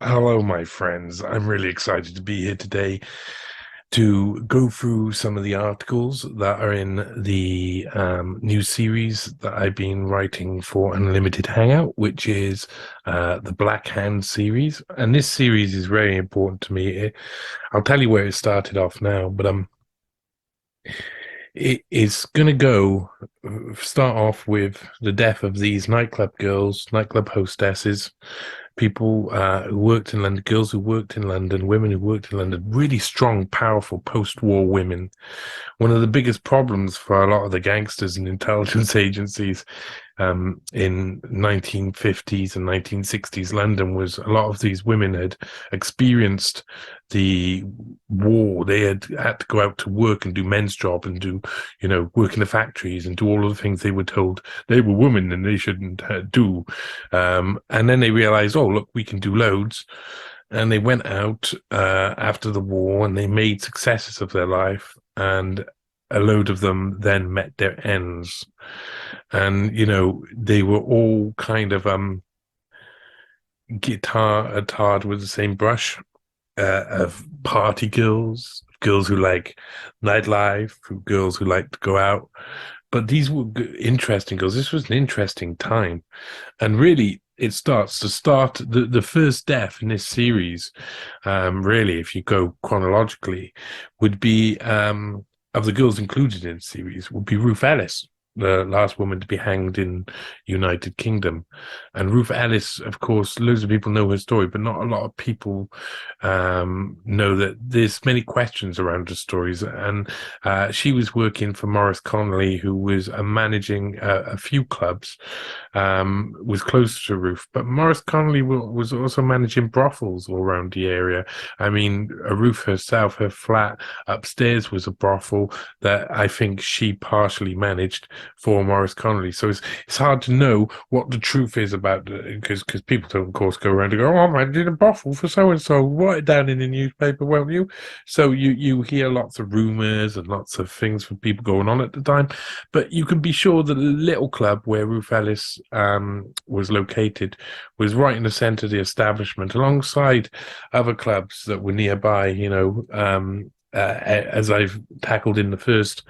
Hello, my friends. I'm really excited to be here today to go through some of the articles that are in the new series that I've been writing for Unlimited Hangout, which is the Black Hand series. And this series is very important to me. I'll tell you where it started off now, but it is going to start off with the death of these nightclub girls, nightclub hostesses, people who worked in London, girls who worked in London, women who worked in London, really strong, powerful post-war women. One of the biggest problems for a lot of the gangsters and intelligence agencies in 1950s and 1960s London was a lot of these women had experienced the war. They had to go out to work and do men's job and do, work in the factories and do all of the things they were told they were women and they shouldn't do. And then they realized, oh, look, we can do loads. And they went out after the war and they made successes of their life. And a load of them then met their ends. And, they were all kind of tarred with the same brush of party girls, girls who like nightlife, girls who like to go out. But these were interesting girls. This was an interesting time. And really, it starts the first death in this series, really, if you go chronologically, would be of the girls included in the series, would be Ruth Ellis, the last woman to be hanged in United Kingdom. And Ruth Ellis, of course, loads of people know her story, but not a lot of people know that there's many questions around her stories. And she was working for Maurice Connolly, who was managing a few clubs, was close to Ruth. But Maurice Connolly was also managing brothels all around the area. I mean, Ruth herself, her flat upstairs was a brothel that I think she partially managed for Maurice Connolly. So it's hard to know what the truth is about, because people don't, of course, go around and go, oh, I did a brothel for so and so, write it down in the newspaper, won't you? So you hear lots of rumors and lots of things from people going on at the time, but you can be sure that the little club where Ruth Ellis was located was right in the center of the establishment, alongside other clubs that were nearby. As I've tackled in the first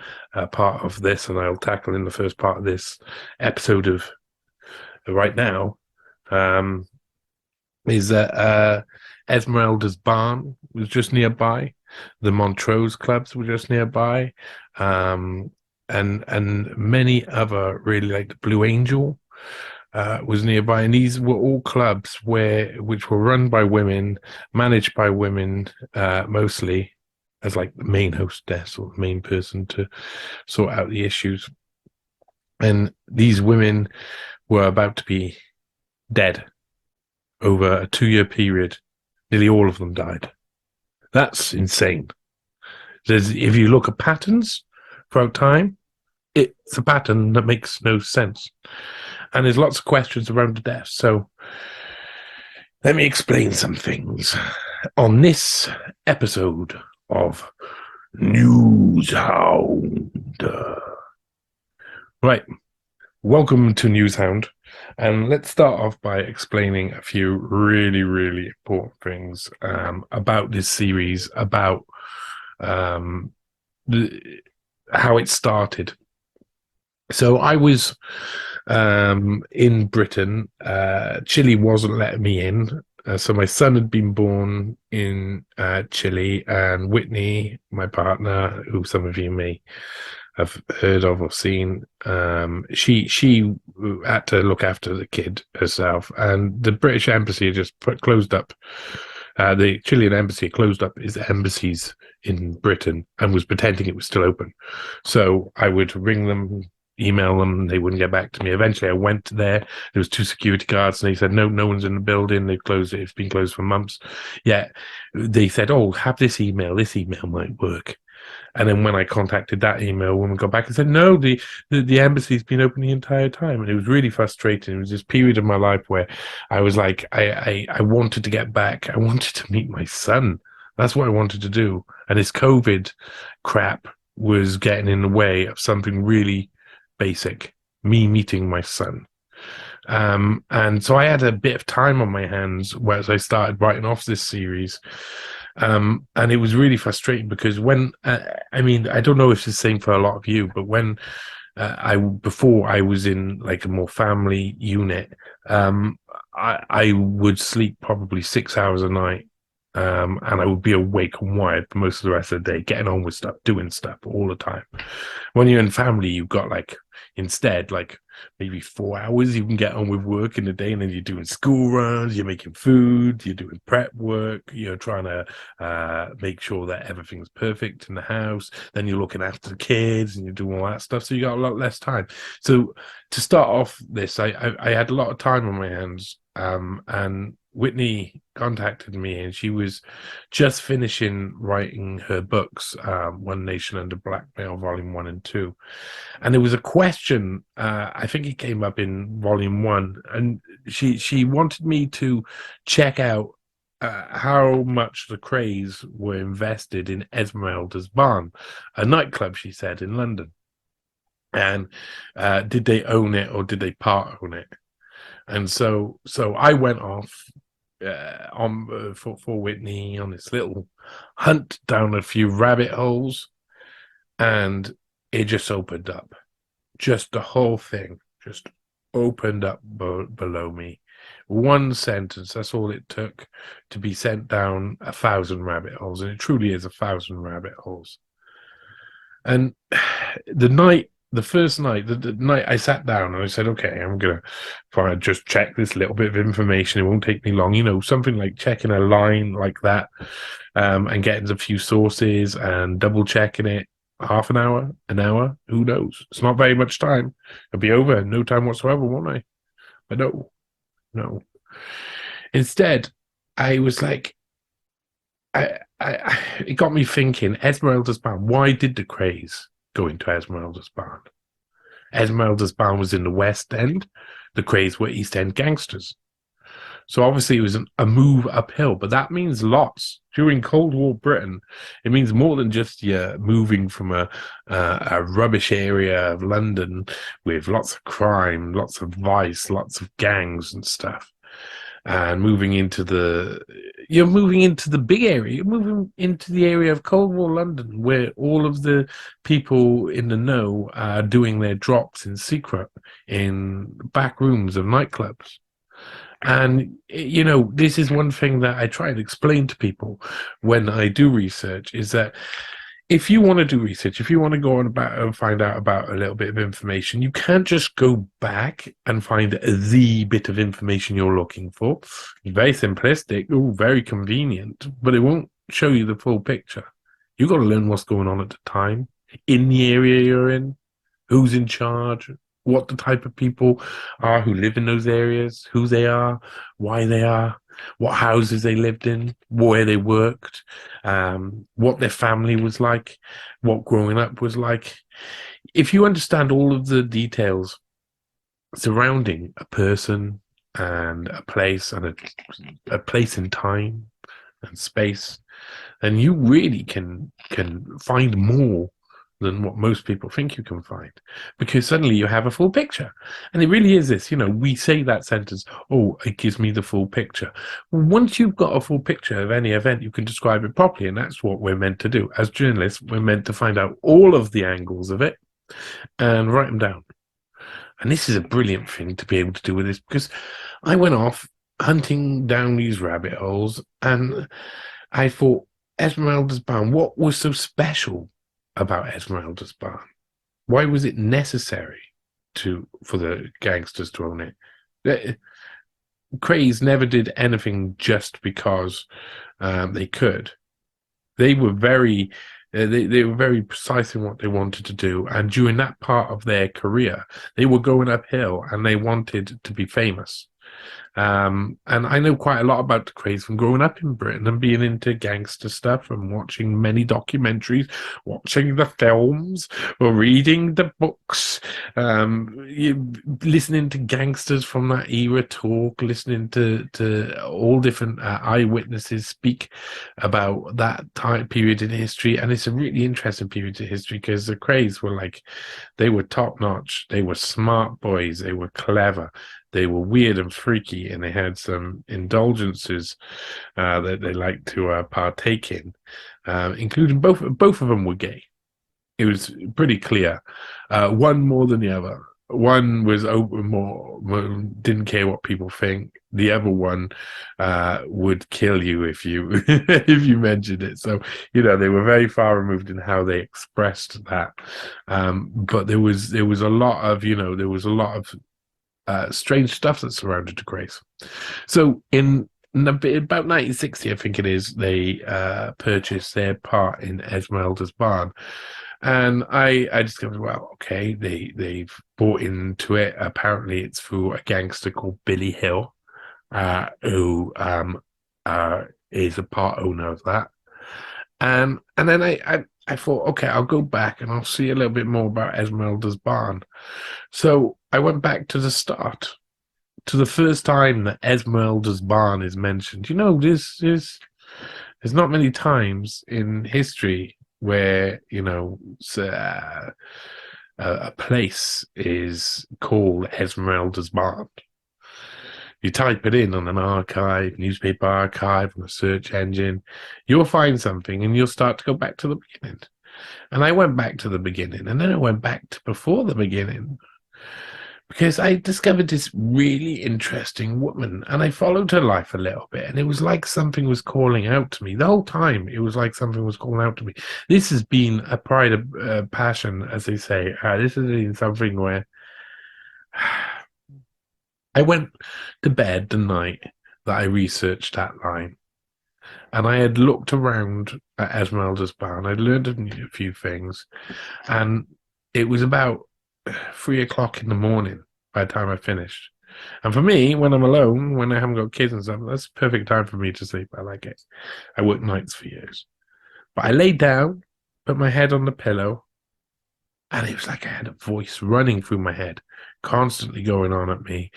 part of this, and I'll tackle in the first part of this episode of right now, is that Esmeralda's barn was just nearby. The Montrose clubs were just nearby, and many other, really, like the Blue Angel was nearby, and these were all clubs which were run by women, managed by women, mostly, as like the main hostess or the main person to sort out the issues. And these women were about to be dead over a 2-year period. Nearly all of them died. That's insane. If you look at patterns throughout time, it's a pattern that makes no sense. And there's lots of questions around the death. So let me explain some things on this episode of NEWSHOUND. Right. Welcome to NEWSHOUND. And let's start off by explaining a few really, really important things about this series, about how it started. So I was in Britain. Chile wasn't letting me in. So my son had been born in Chile, and Whitney, my partner, who some of you may have heard of or seen, she had to look after the kid herself, and the British embassy had just closed up. The Chilean embassy closed up its embassies in Britain and was pretending it was still open. So I would ring them, email them, they wouldn't get back to me. Eventually I went there. There was 2 security guards and they said, no one's in the building. They've closed it. It's been closed for months. Yeah. They said, oh, have this email might work. And then when I contacted that email, woman got back and said, no, the embassy's been open the entire time. And it was really frustrating. It was this period of my life where I was like, I wanted to get back. I wanted to meet my son. That's what I wanted to do. And this COVID crap was getting in the way of something really basic, me meeting my son. And so I had a bit of time on my hands as I started writing off this series. And it was really frustrating because I mean, I don't know if it's the same for a lot of you, but when before I was in like a more family unit, I would sleep probably 6 hours a night. And I would be awake and wired for most of the rest of the day, getting on with stuff, doing stuff all the time. When you're in family, you've got instead maybe 4 hours you can get on with work in the day, and then you're doing school runs, you're making food, you're doing prep work, you're trying to make sure that everything's perfect in the house, then you're looking after the kids and you're doing all that stuff, so you got a lot less time. So to start off this, I had a lot of time on my hands, and Whitney contacted me, and she was just finishing writing her books, One Nation Under Blackmail, Volume 1 and 2. And there was a question, I think it came up in Volume 1, and she wanted me to check out how much the Krays were invested in Esmeralda's Barn, a nightclub, she said, in London. And did they own it or did they part own it? And so I went off for Whitney on this little hunt down a few rabbit holes, and it just opened up. Just the whole thing just opened up below me. One sentence, that's all it took to be sent down 1,000 rabbit holes, and it truly is 1,000 rabbit holes. And the first night, the night I sat down and I said, okay, I'm going to try and just check this little bit of information. It won't take me long. You know, something like checking a line like that, and getting a few sources and double checking it. Half an hour, who knows? It's not very much time. It'll be over in no time whatsoever, won't I? But no. Instead, I was like, it got me thinking, Esmeralda's Barn, why did the Krays go into Esmeralda's Barn? Esmeralda's Barn was in the West End. The Krays were East End gangsters. So obviously it was a move uphill, but that means lots. During Cold War Britain, it means more than just moving from a rubbish area of London with lots of crime, lots of vice, lots of gangs and stuff, and moving into the big area. You're moving into the area of Cold War London, where all of the people in the know are doing their drops in secret in back rooms of nightclubs. And, you know, this is one thing that I try to explain to people when I do research, is that if you want to do research, if you want to go on about and find out about a little bit of information, you can't just go back and find the bit of information you're looking for. Very simplistic, very convenient, but it won't show you the full picture. You've got to learn what's going on at the time, in the area you're in, who's in charge, what the type of people are who live in those areas, who they are, why they are, what houses they lived in, where they worked, what their family was like, what growing up was like. If you understand all of the details surrounding a person and a place and a place in time and space, then you really can find more than what most people think you can find, because suddenly you have a full picture. And it really is this, you know, we say that sentence, oh, it gives me the full picture. Once you've got a full picture of any event, you can describe it properly, and that's what we're meant to do. As journalists, we're meant to find out all of the angles of it and write them down. And this is a brilliant thing to be able to do with this, because I went off hunting down these rabbit holes, and I thought, Esmeralda's Barn, what was so special about Esmeralda's Barn? Why was it necessary for the gangsters to own it? Krays never did anything just because they could. They were very they were very precise in what they wanted to do, and during that part of their career, they were going uphill and they wanted to be famous. And I know quite a lot about the Krays from growing up in Britain and being into gangster stuff and watching many documentaries, watching the films, or reading the books, listening to gangsters from that era talk, listening to all different eyewitnesses speak about that time period in history. And it's a really interesting period in history, because the Krays were they were top notch. They were smart boys. They were clever. They were weird and freaky, and they had some indulgences that they liked to partake in, including both of them were gay. It was pretty clear. One more than the other. One was open more, didn't care what people think. The other one would kill you if you if you mentioned it. So they were very far removed in how they expressed that. But there was a lot of strange stuff that surrounded Grace. So in about 1960, I think it is, they purchased their part in Esmeralda's barn. And I discovered, well, okay, they've bought into it. Apparently, it's through a gangster called Billy Hill, who is a part owner of that. And then I thought, okay, I'll go back and I'll see a little bit more about Esmeralda's barn. So I went back to the start, to the first time that Esmeralda's barn is mentioned. There's not many times in history where a place is called Esmeralda's barn. You type it in on an archive, newspaper archive, on a search engine, you'll find something, and you'll start to go back to the beginning. And I went back to the beginning, and then I went back to before the beginning, because I discovered this really interesting woman, and I followed her life a little bit, and it was like something was calling out to me. The whole time, it was like something was calling out to me. This has been a pride of passion, as they say. This has been something where I went to bed the night that I researched that line, and I had looked around at Esmeralda's barn. I'd learned a few things, and it was about 3 o'clock in the morning by the time I finished. And for me, when I'm alone, when I haven't got kids and stuff, that's the perfect time for me to sleep. I like it. I worked nights for years. But I laid down, put my head on the pillow, and it was like I had a voice running through my head, constantly going on at me.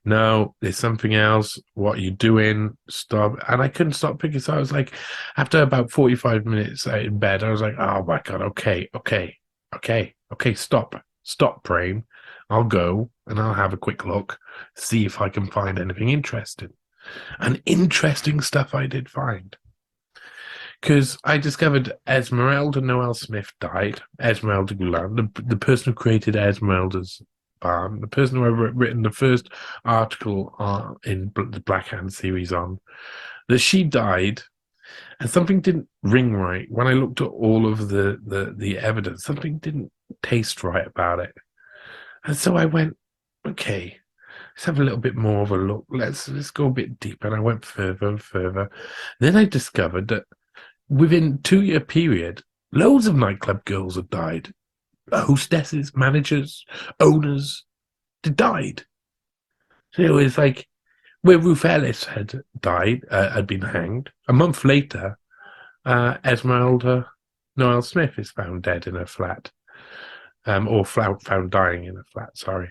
No, there's something else. What are you doing? Stop. And I couldn't stop thinking. So I was like, after about 45 minutes in bed, I was like, oh my God, okay, stop praying. I'll go and I'll have a quick look, see if I can find anything interesting. And interesting stuff I did find. Because I discovered Esmeralda Noel Smith died. Esmeralda Gullan, the person who created Esmeralda's barn, the person who had written the first article in the Black Hand series on, that she died, and something didn't ring right. When I looked at all of the evidence, something didn't taste right about it. And so I went, okay, let's have a little bit more of a look. Let's go a bit deeper. And I went further and further. Then I discovered that within a 2-year period, loads of nightclub girls had died. Hostesses, managers, owners, they died. So it was like where Ruth Ellis had died, had been hanged. A month later, Esmeralda Noel Smith is found dead in her flat. Or found dying in a flat, sorry.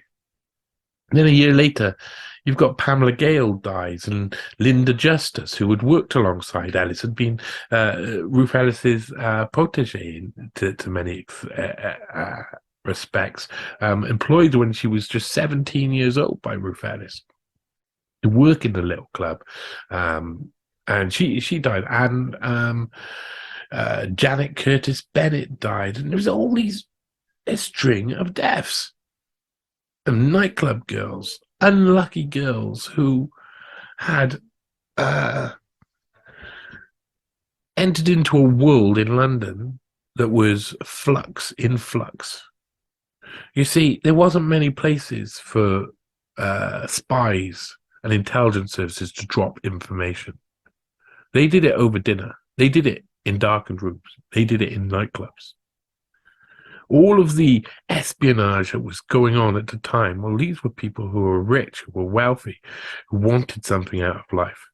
And then a year later, you've got Pamela Gales dies, and Linda Justice, who had worked alongside Ellis, had been Ruth Ellis's protege to many respects, employed when she was just 17 years old by Ruth Ellis to work in the little club. And she died, and Janet Curtis Bennett died, and there was all these a string of deaths of nightclub girls, unlucky girls who had entered into a world in London that was in flux. You see, there wasn't many places for spies and intelligence services to drop information. They did it over dinner. They did it in darkened rooms. They did it in nightclubs. All of the espionage that was going on at the time, well, these were people who were rich, who were wealthy, who wanted something out of life.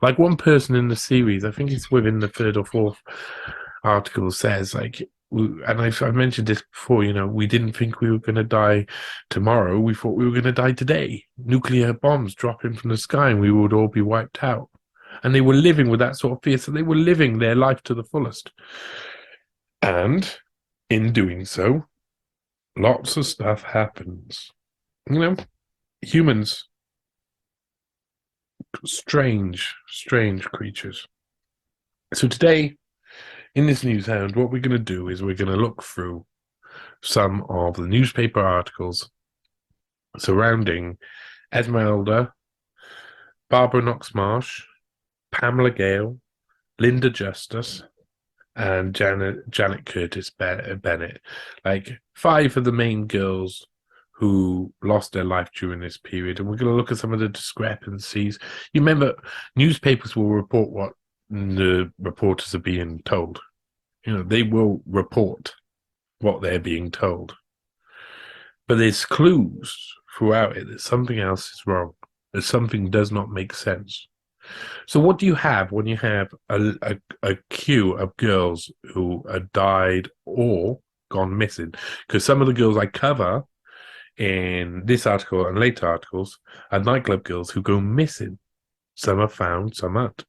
Like one person in the series, I think it's within the third or fourth article, says, like, and I've mentioned this before, we didn't think we were going to die tomorrow. We thought we were going to die today. Nuclear bombs dropping from the sky and we would all be wiped out. And they were living with that sort of fear. So they were living their life to the fullest. And in doing so, lots of stuff happens. Humans strange, strange creatures. So today, in this news hound, what we're going to do is we're going to look through some of the newspaper articles surrounding Esmeralda, Barbara Knox Marsh, Pamela Gale, Linda Justice, and Janet Curtis Bennett. Like 5 of the main girls who lost their life during this period. And we're going to look at some of the discrepancies. You remember, newspapers will report what the reporters are being told. You know, they will report what they're being told. But there's clues throughout it that something else is wrong, that something does not make sense. So what do you have when you have a queue of girls who have died or gone missing? Because some of the girls I cover in this article and later articles are nightclub girls who go missing. Some are found, some aren't.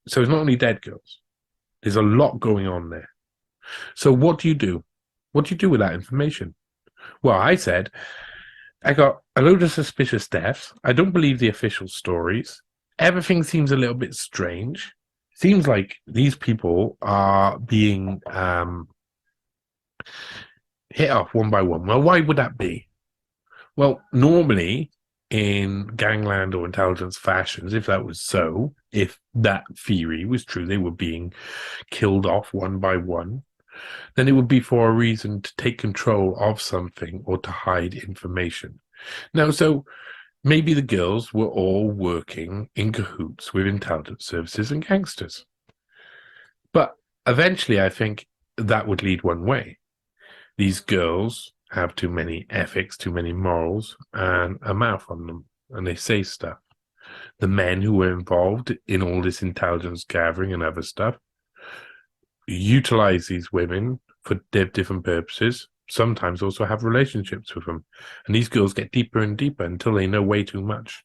So it's not only dead girls. There's a lot going on there. So what do you do? What do you do with that information? Well, I said, I got a load of suspicious deaths. I don't believe the official stories. Everything seems a little bit strange. Seems like these people are being hit off one by one. Well, why would that be? Well, normally in gangland or intelligence fashions, if that was so, if that theory was true, they were being killed off one by one, then it would be for a reason to take control of something or to hide information. Now, so maybe the girls were all working in cahoots with intelligence services and gangsters. But eventually, I think that would lead one way. These girls have too many ethics, too many morals, and a mouth on them, and they say stuff. The men who were involved in all this intelligence gathering and other stuff utilize these women for different purposes, sometimes also have relationships with them. And these girls get deeper and deeper until they know way too much.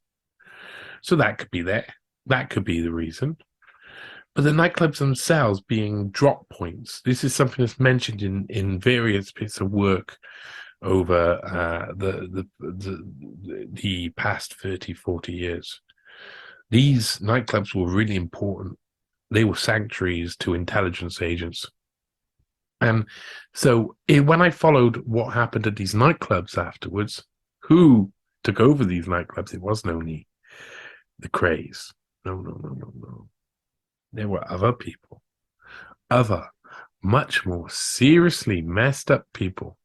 So that could be there. That could be the reason. But the nightclubs themselves being drop points, this is something that's mentioned in various bits of work over the past 30, 40 years. These nightclubs were really important. They were sanctuaries to intelligence agents. And so when I followed what happened at these nightclubs afterwards, who took over these nightclubs, it wasn't only the Krays. No. There were other people, other much more seriously messed up people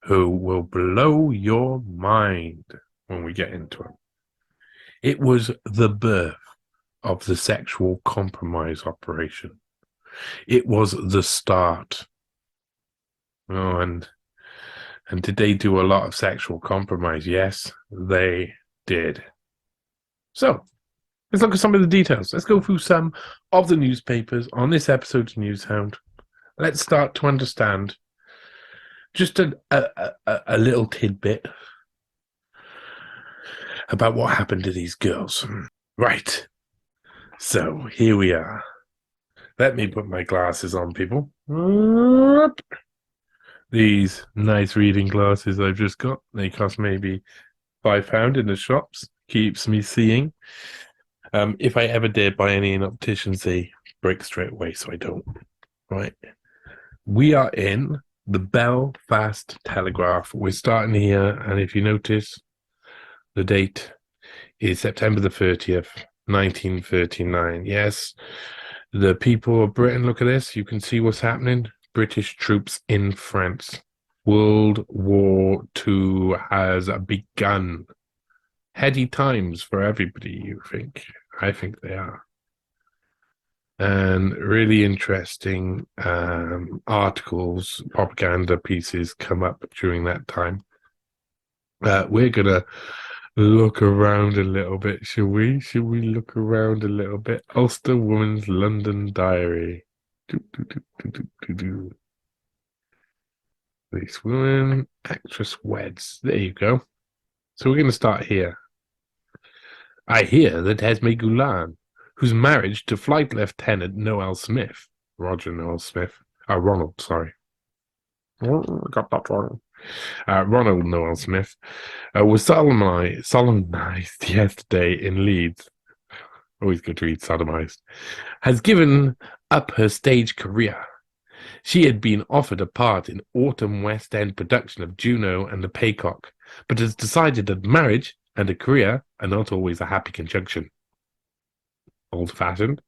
who will blow your mind when we get into them. It was the birth of the sexual compromise operation. It was the start. Oh, and did they do a lot of sexual compromise? Yes, they did. So let's look at some of the details. Let's go through some of the newspapers on this episode's Newshound. Let's start to understand just a little tidbit about what happened to these girls. Right. So here we are. Let me put my glasses on, people. These nice reading glasses I've just got. They cost maybe £5 in the shops. Keeps me seeing. If I ever did buy any in opticians, they break straight away, so I don't. Right. We are in the Belfast Telegraph. We're starting here, and if you notice, the date is September the 30th, 1939. Yes, the people of Britain, look at this. You can see what's happening. British troops in France. World War II has begun. Heady times for everybody, you think? I think they are. And really interesting articles, propaganda pieces come up during that time. We're going to look around a little bit, shall we? Shall we look around a little bit? Ulster Woman's London Diary. This woman, actress weds. There you go. So we're going to start here. I hear that Esme Gullan, who's married to Flight Lieutenant Noel Smith, Ronald, sorry. Oh, I got that wrong. Ronald Noel Smith, was solemnized yesterday in Leeds. Always good to read sodomized. Has given up her stage career. She had been offered a part in autumn West End production of Juno and the Paycock, but has decided that marriage and a career are not always a happy conjunction. Old-fashioned.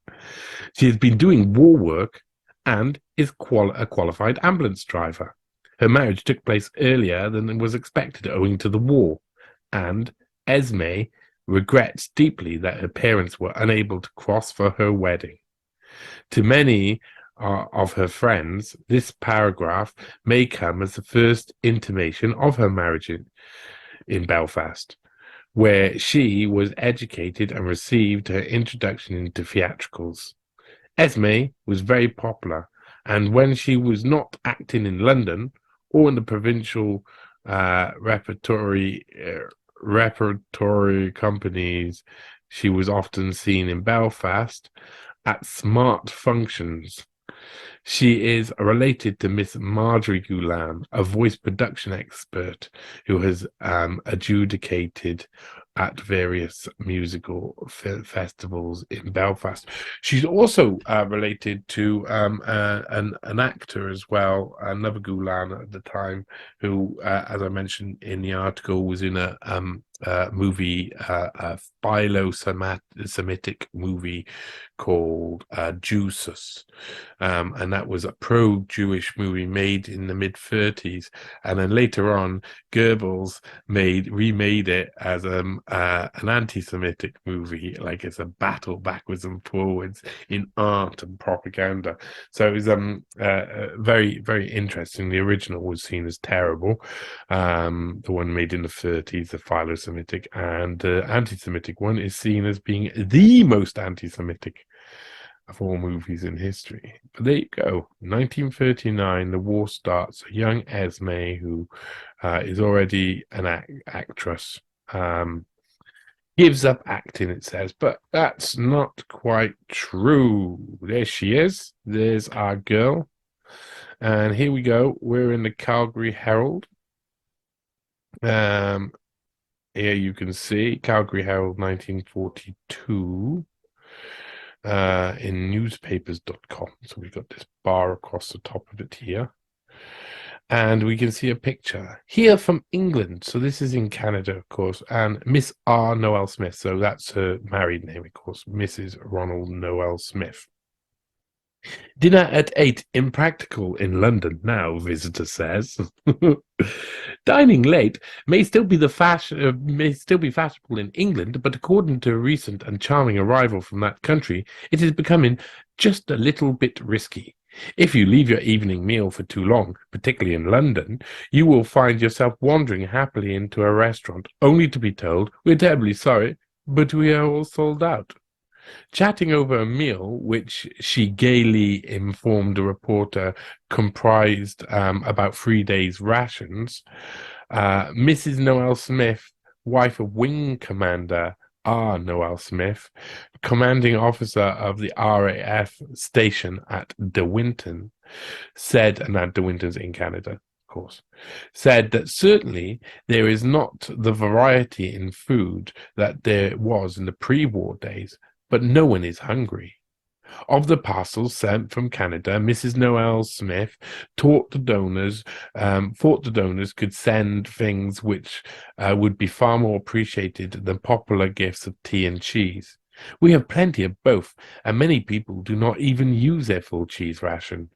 She has been doing war work and is a qualified ambulance driver. Her marriage took place earlier than was expected owing to the war, and Esme regrets deeply that her parents were unable to cross for her wedding. To many of her friends, this paragraph may come as the first intimation of her marriage in Belfast, where she was educated and received her introduction into theatricals. Esme was very popular, and when she was not acting in London or in the provincial repertory companies, she was often seen in Belfast at smart functions. She is related to Miss Marjorie Gullan, a voice production expert who has adjudicated at various musical festivals in Belfast. She's also related to an actor as well, another Gullan at the time, who, as I mentioned in the article, was in a movie, a philo-Semitic movie called Jesus. And that was a pro-Jewish movie made in the mid-30s, and then later on Goebbels remade it as an anti-Semitic movie, like it's a battle backwards and forwards in art and propaganda. So it was very, very interesting. The original was seen as terrible, the one made in the 30s, the philo-Semitic, and the anti-Semitic one is seen as being the most anti-Semitic of all movies in history. But there you go. 1939, the war starts. A young Esme, who is already an actress, gives up acting, it says, but that's not quite true. There she is. There's our girl. And here we go. We're in the Calgary Herald. Here you can see Calgary Herald 1942. In newspapers.com. So we've got this bar across the top of it here. And we can see a picture here from England. So this is in Canada, of course. And Miss R. Noel Smith. So that's her married name, of course. Mrs. Ronald Noel Smith. Dinner at 8, impractical in London now, visitor says. Dining late may still be fashionable in England, but according to a recent and charming arrival from that country, it is becoming just a little bit risky. If you leave your evening meal for too long, particularly in London, you will find yourself wandering happily into a restaurant, only to be told, "We're terribly sorry, but we are all sold out." Chatting over a meal, which she gaily informed a reporter comprised about 3 days' rations, Mrs. Noel Smith, wife of Wing Commander R. Noel Smith, commanding officer of the RAF station at De Winton, said, and that De Winton's in Canada, of course, said that certainly there is not the variety in food that there was in the pre-war days, but no one is hungry. Of the parcels sent from Canada, Mrs. Noel Smith thought the donors could send things which would be far more appreciated than popular gifts of tea and cheese. "We have plenty of both, and many people do not even use their full cheese ration.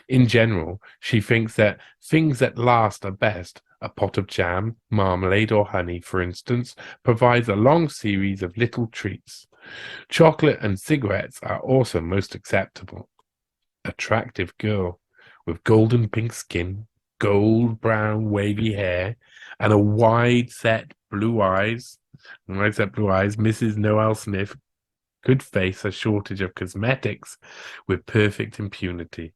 In general, she thinks that things that last are best. A pot of jam, marmalade, or honey, for instance, provides a long series of little treats. Chocolate and cigarettes are also most acceptable." Attractive girl with golden pink skin, gold brown wavy hair, and a wide set blue eyes. Mrs. Noel Smith could face a shortage of cosmetics with perfect impunity.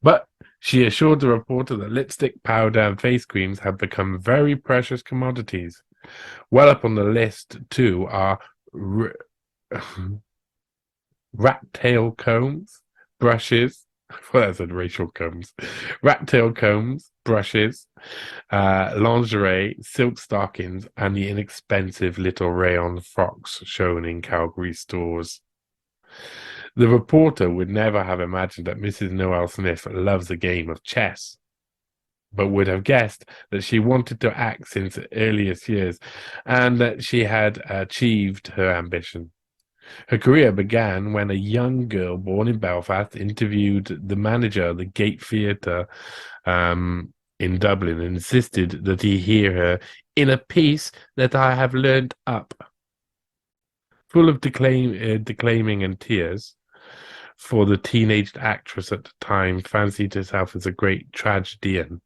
But she assured the reporter that lipstick, powder, and face creams have become very precious commodities. Well up on the list, too, are rat tail combs, brushes, Well, that's racial combs, rat tail combs, brushes, lingerie, silk stockings, and the inexpensive little rayon frocks shown in Calgary stores. The reporter would never have imagined that Mrs. Noel Smith loves a game of chess, but would have guessed that she wanted to act since the earliest years and that she had achieved her ambition. Her career began when a young girl born in Belfast interviewed the manager of the Gate Theatre in Dublin and insisted that he hear her in a piece that I have learned up. Full of declaiming and tears, for the teenage actress at the time fancied herself as a great tragedian.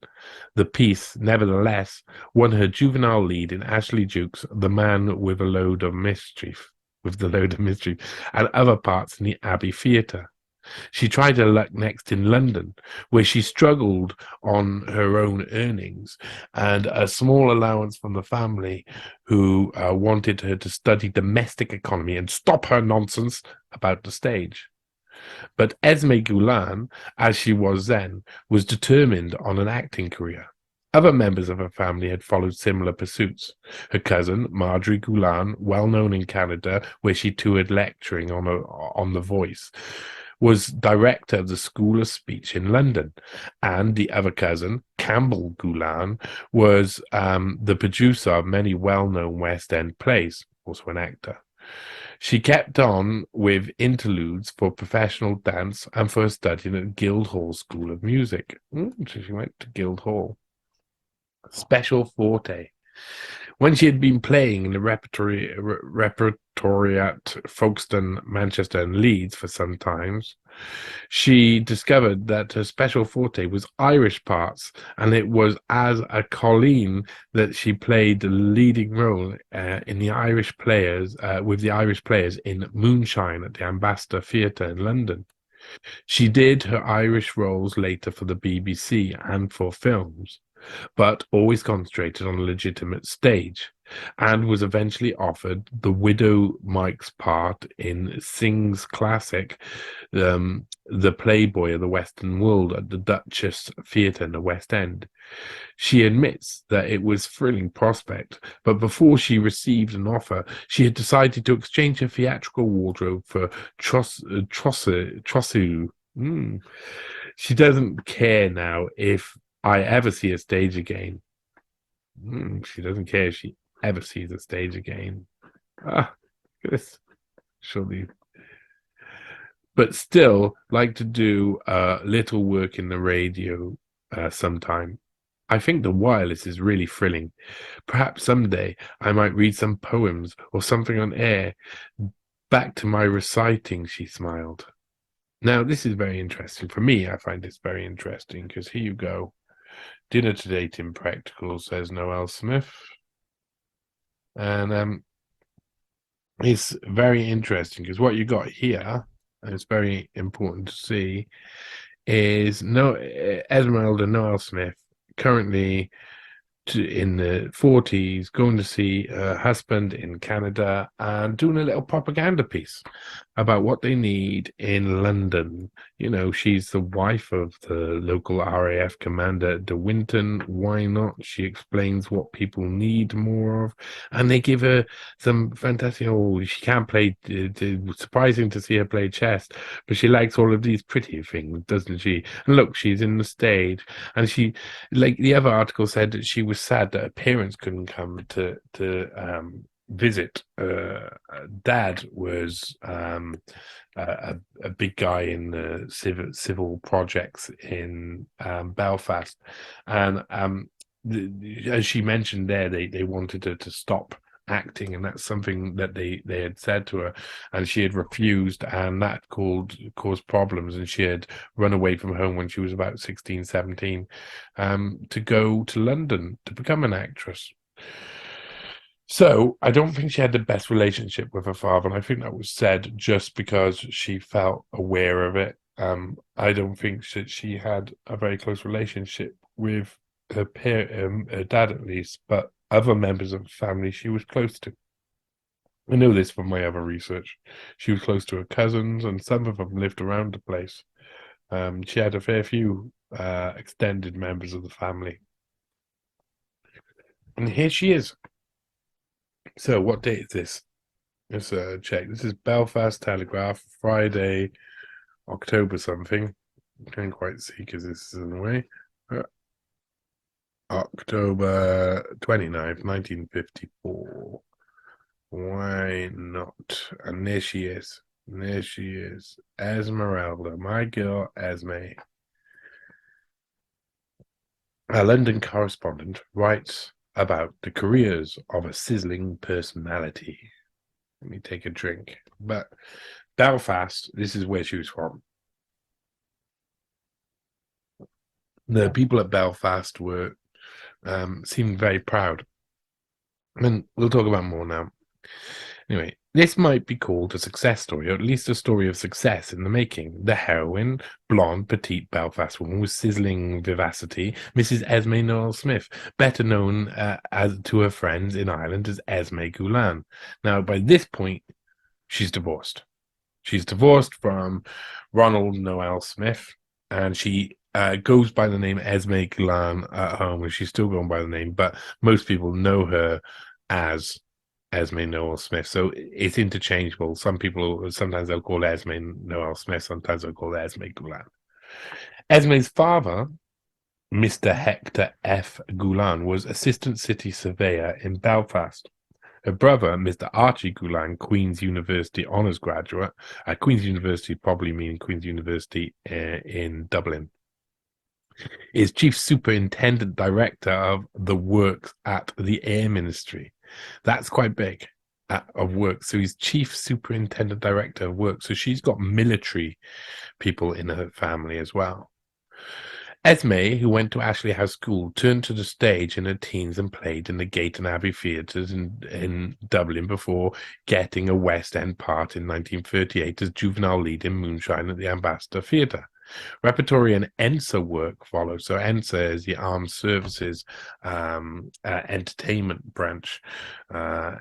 The piece, nevertheless, won her juvenile lead in Ashley Jukes' The Man with a Load of Mischief, and other parts in the Abbey Theatre. She tried her luck next in London, where she struggled on her own earnings and a small allowance from the family, who wanted her to study domestic economy and stop her nonsense about the stage. But Esme Gullan, as she was then, was determined on an acting career. Other members of her family had followed similar pursuits. Her cousin, Marjorie Gullan, well known in Canada, where she toured lecturing on The Voice, was director of the School of Speech in London. And the other cousin, Campbell Gullan, was the producer of many well-known West End plays, also an actor. She kept on with interludes for professional dance and for studying at Guildhall School of Music. So she went to Guildhall. Special forte. When she had been playing in the repertory at Folkestone, Manchester, and Leeds for some times, she discovered that her special forte was Irish parts, and it was as a Colleen that she played the leading role in the Irish players, with the Irish players in Moonshine at the Ambassador Theatre in London. She did her Irish roles later for the BBC and for films, but always concentrated on a legitimate stage, and was eventually offered the Widow Mike's part in Synge's classic, The Playboy of the Western World, at the Duchess Theatre in the West End. She admits that it was a thrilling prospect, but before she received an offer, she had decided to exchange her theatrical wardrobe for trousseau. She doesn't care now if I ever see a stage again. She doesn't care if she ever sees a stage again. This surely, but still like to do little work in the radio sometime. I think the wireless is really thrilling. Perhaps someday I might read some poems or something on air. Back to my reciting, she smiled. Now, this is very interesting. For me, I find this very interesting because here you go. Dinner to date in practical, says Noel Smith. And it's very interesting because what you got here, and it's very important to see, is Esmeralda Noel Smith, currently in the 40s, going to see her husband in Canada and doing a little propaganda piece about what they need in London. You know, she's the wife of the local RAF commander, De Winton. Why not? She explains what people need more of, and they give her some fantastic. Oh, she can't play. Surprising to see her play chess, but she likes all of these pretty things, doesn't she? And look, she's in the stage, and she, like the other article said, that she was sad that her parents couldn't come to visit. Dad was a big guy in the civil projects in Belfast, and as she mentioned there, they wanted her to stop acting, and that's something that they had said to her, and she had refused, and that caused problems, and she had run away from home when she was about 16, 17, to go to London to become an actress. So I don't think she had the best relationship with her father, and I think that was said just because she felt aware of it. I don't think that she had a very close relationship with her dad, at least, but other members of the family she was close to. I know this from my other research. She was close to her cousins, and some of them lived around the place. She had a fair few extended members of the family. And here she is. So what date is this? Let's check. This is Belfast Telegraph, Friday, October something. Can't quite see because this is in the way. October 29th, 1954. Why not? And there she is. There she is. Esmeralda, my girl Esme. A London correspondent writes about the careers of a sizzling personality. Let me take a drink. But Belfast, this is where she was from. The people at Belfast were seemed very proud. And we'll talk about more now. Anyway, this might be called a success story, or at least a story of success in the making. The heroine, blonde, petite Belfast woman with sizzling vivacity, Mrs. Esme Noel Smith, better known as to her friends in Ireland as Esme Gullan. Now, by this point, she's divorced. She's divorced from Ronald Noel Smith, and she goes by the name Esme Gullan at home, and she's still going by the name, but most people know her as Esme Noel Smith. So it's interchangeable. Sometimes they'll call Esme Noel Smith, sometimes they'll call Esme Gullan. Esme's father, Mr. Hector F. Gullan, was assistant city surveyor in Belfast. Her brother, Mr. Archie Gullan, Queen's University honours graduate. Queen's University probably means Queen's University in Dublin, is chief superintendent director of the works at the Air Ministry. That's quite big, of work. So he's chief superintendent director of work. So she's got military people in her family as well. Esme, who went to Ashley House School, turned to the stage in her teens and played in the Gayton Abbey theatres in Dublin before getting a West End part in 1938 as juvenile lead in Moonshine at the Ambassador Theatre. Repertory and ENSA work followed. So ENSA is the Armed Services Entertainment Branch,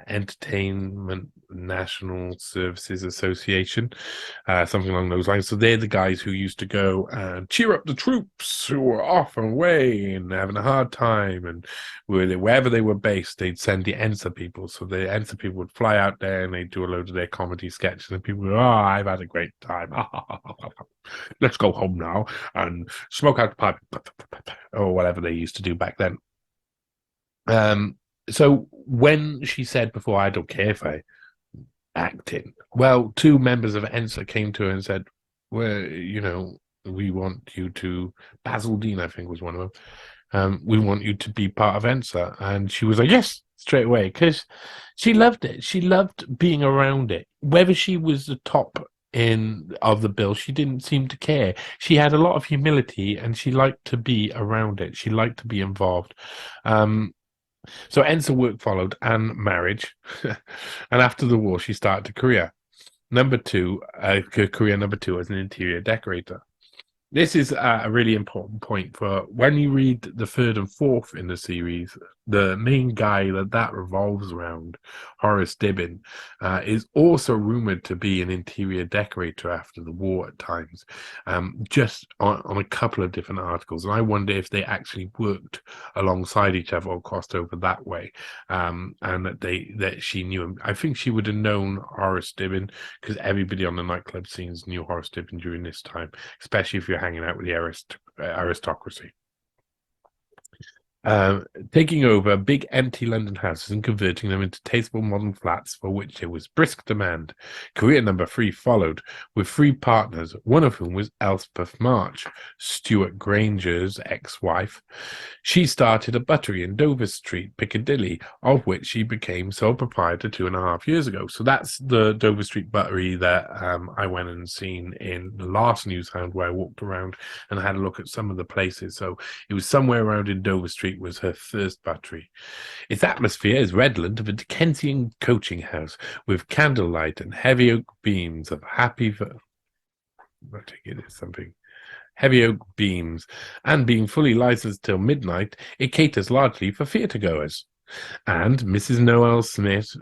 Entertainment National Services Association, something along those lines. So they're the guys who used to go and cheer up the troops who were off and away and having a hard time, and wherever they were based, they'd send the ENSA people. So the ENSA people would fly out there and they'd do a load of their comedy sketches, and people would go, "Oh, I've had a great time. Let's go home now and smoke out the pipe," or whatever they used to do back then. So when she said before, "I don't care if I act in," well, two members of ENSA came to her and said, "Well, we want you to," Basil Dean, I think, was one of them. "We want you to be part of ENSA." And she was like, "Yes," straight away, because she loved it. She loved being around it. Whether she was the top of the bill, she didn't seem to care. She had a lot of humility and she liked to be around it. She liked to be involved. So ENSA work followed and marriage. And after the war, she started a career number two as an interior decorator. This is a really important point for when you read the third and fourth in the series. The main guy that revolves around, Horace Dibbin, is also rumored to be an interior decorator after the war at times, just on a couple of different articles. And I wonder if they actually worked alongside each other or crossed over that way, and that she knew him. I think she would have known Horace Dibbin because everybody on the nightclub scenes knew Horace Dibbin during this time, especially if you're hanging out with the aristocracy. Taking over big empty London houses and converting them into tasteful modern flats for which there was brisk demand. Career number 3 followed, with 3 partners, one of whom was Elspeth March, Stuart Granger's ex-wife. She started a buttery in Dover Street, Piccadilly, of which she became sole proprietor 2.5 years ago. So that's the Dover Street buttery that I went and seen in the last NEWSHOUND, where I walked around and had a look at some of the places. So it was somewhere around in Dover Street was her first buttery. Its atmosphere is redolent of a Dickensian coaching house with candlelight and heavy oak beams of heavy oak beams, and being fully licensed till midnight, it caters largely for theatre goers. And Mrs. Noel Smith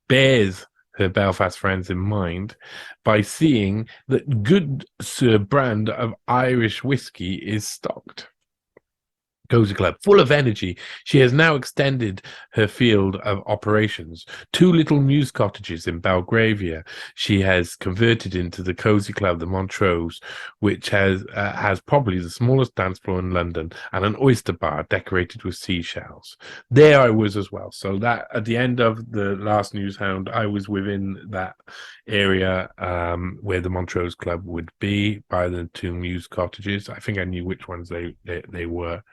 bears her Belfast friends in mind by seeing that good brand of Irish whiskey is stocked. Cozy Club, full of energy, she has now extended her field of operations. 2 little news cottages in Belgravia she has converted into the Cozy Club, the Montrose, which has probably the smallest dance floor in London and an oyster bar decorated with seashells. There I was as well. So that at the end of the last NEWSHOUND, I was within that area where the Montrose Club would be by the 2 news cottages. I think I knew which ones they were.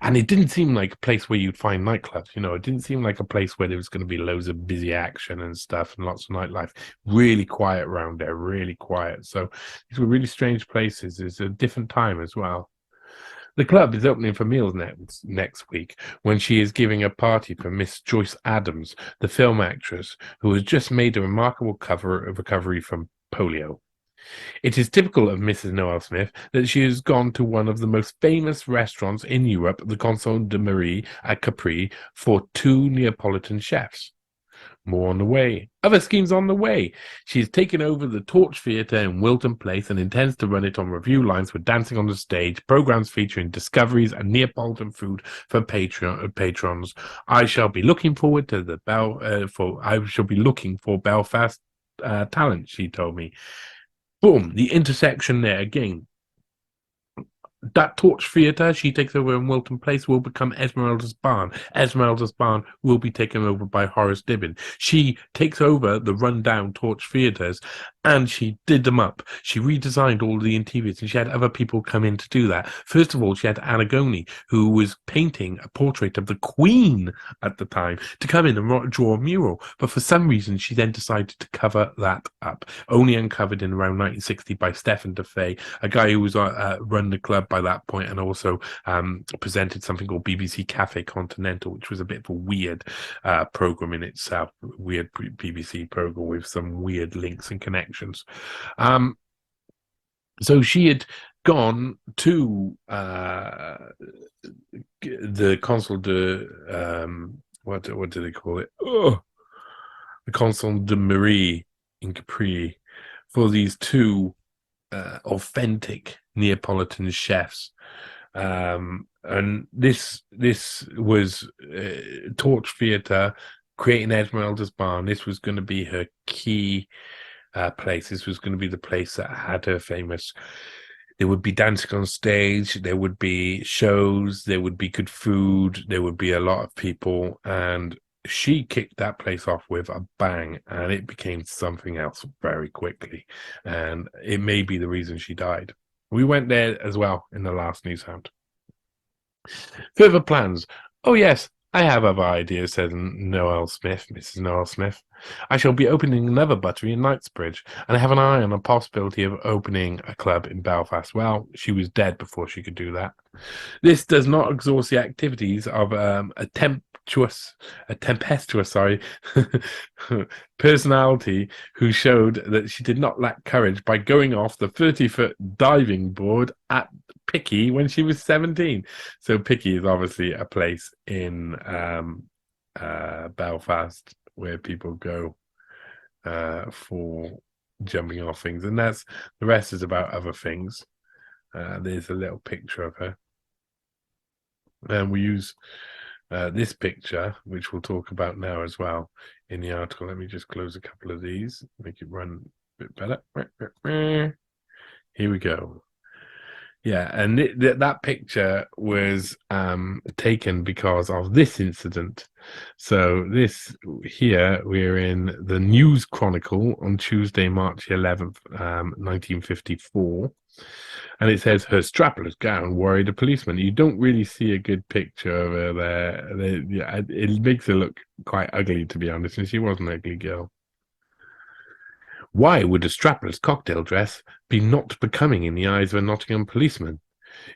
And it didn't seem like a place where you'd find nightclubs. It didn't seem like a place where there was going to be loads of busy action and stuff and lots of nightlife. Really quiet around there, really quiet. So these were really strange places. It's a different time as well. The club is opening for meals next week when she is giving a party for Miss Joyce Adams, the film actress who has just made a remarkable recovery from polio. It is typical of Mrs. Noel Smith that she has gone to one of the most famous restaurants in Europe, the Consul de Marie at Capri, for 2 Neapolitan chefs. More on the way. Other schemes on the way. She has taken over the Torch Theatre in Wilton Place and intends to run it on review lines with dancing on the stage, programs featuring discoveries and Neapolitan food for patrons. I shall be looking forward to I shall be looking for Belfast talent, she told me. Boom, the intersection there again. That Torch Theatre she takes over in Wilton Place will become Esmeralda's Barn. Esmeralda's Barn will be taken over by Horace Dibbin. She takes over the rundown Torch Theatres and she did them up. She redesigned all the interiors and she had other people come in to do that. First of all, she had Anna Goni, who was painting a portrait of the Queen at the time, to come in and draw a mural. But for some reason, she then decided to cover that up. Only uncovered in around 1960 by Stefan DeFay, a guy who was run the club by that point and also presented something called BBC Cafe Continental, which was a bit of a weird program in itself, weird BBC program with some weird links and connections. So she had gone to the Consul de what do they call it? Oh, the Consul de Marie in Capri for these 2 authentic Neapolitan chefs, and this was Torch Theatre creating Esmeralda's Barn. This was going to be her key place. This was going to be the place that had her famous. There would be dancing on stage, there would be shows, there would be good food, there would be a lot of people, and she kicked that place off with a bang, and it became something else very quickly, and it may be the reason she died. We went there as well in the last NEWSHOUND. Further plans. Oh yes, I have other ideas, said Mrs. Noel Smith. I shall be opening another buttery in Knightsbridge, and I have an eye on a possibility of opening a club in Belfast. Well, she was dead before she could do that. This does not exhaust the activities of a tempestuous personality who showed that she did not lack courage by going off the 30-foot diving board at Picky when she was 17. So Picky is obviously a place in Belfast where people go for jumping off things, and the rest is about other things. There's a little picture of her, and we use this picture, which we'll talk about now as well in the article. Let me just close a couple of these, make it run a bit better. Here we go. Yeah, and that picture was taken because of this incident. So this here, we're in the News Chronicle on Tuesday, March 11th, 1954. And it says, her strapless gown worried a policeman. You don't really see a good picture of her there. It makes her look quite ugly, to be honest, and she was an ugly girl. Why would a strapless cocktail dress be not becoming in the eyes of a Nottingham policeman?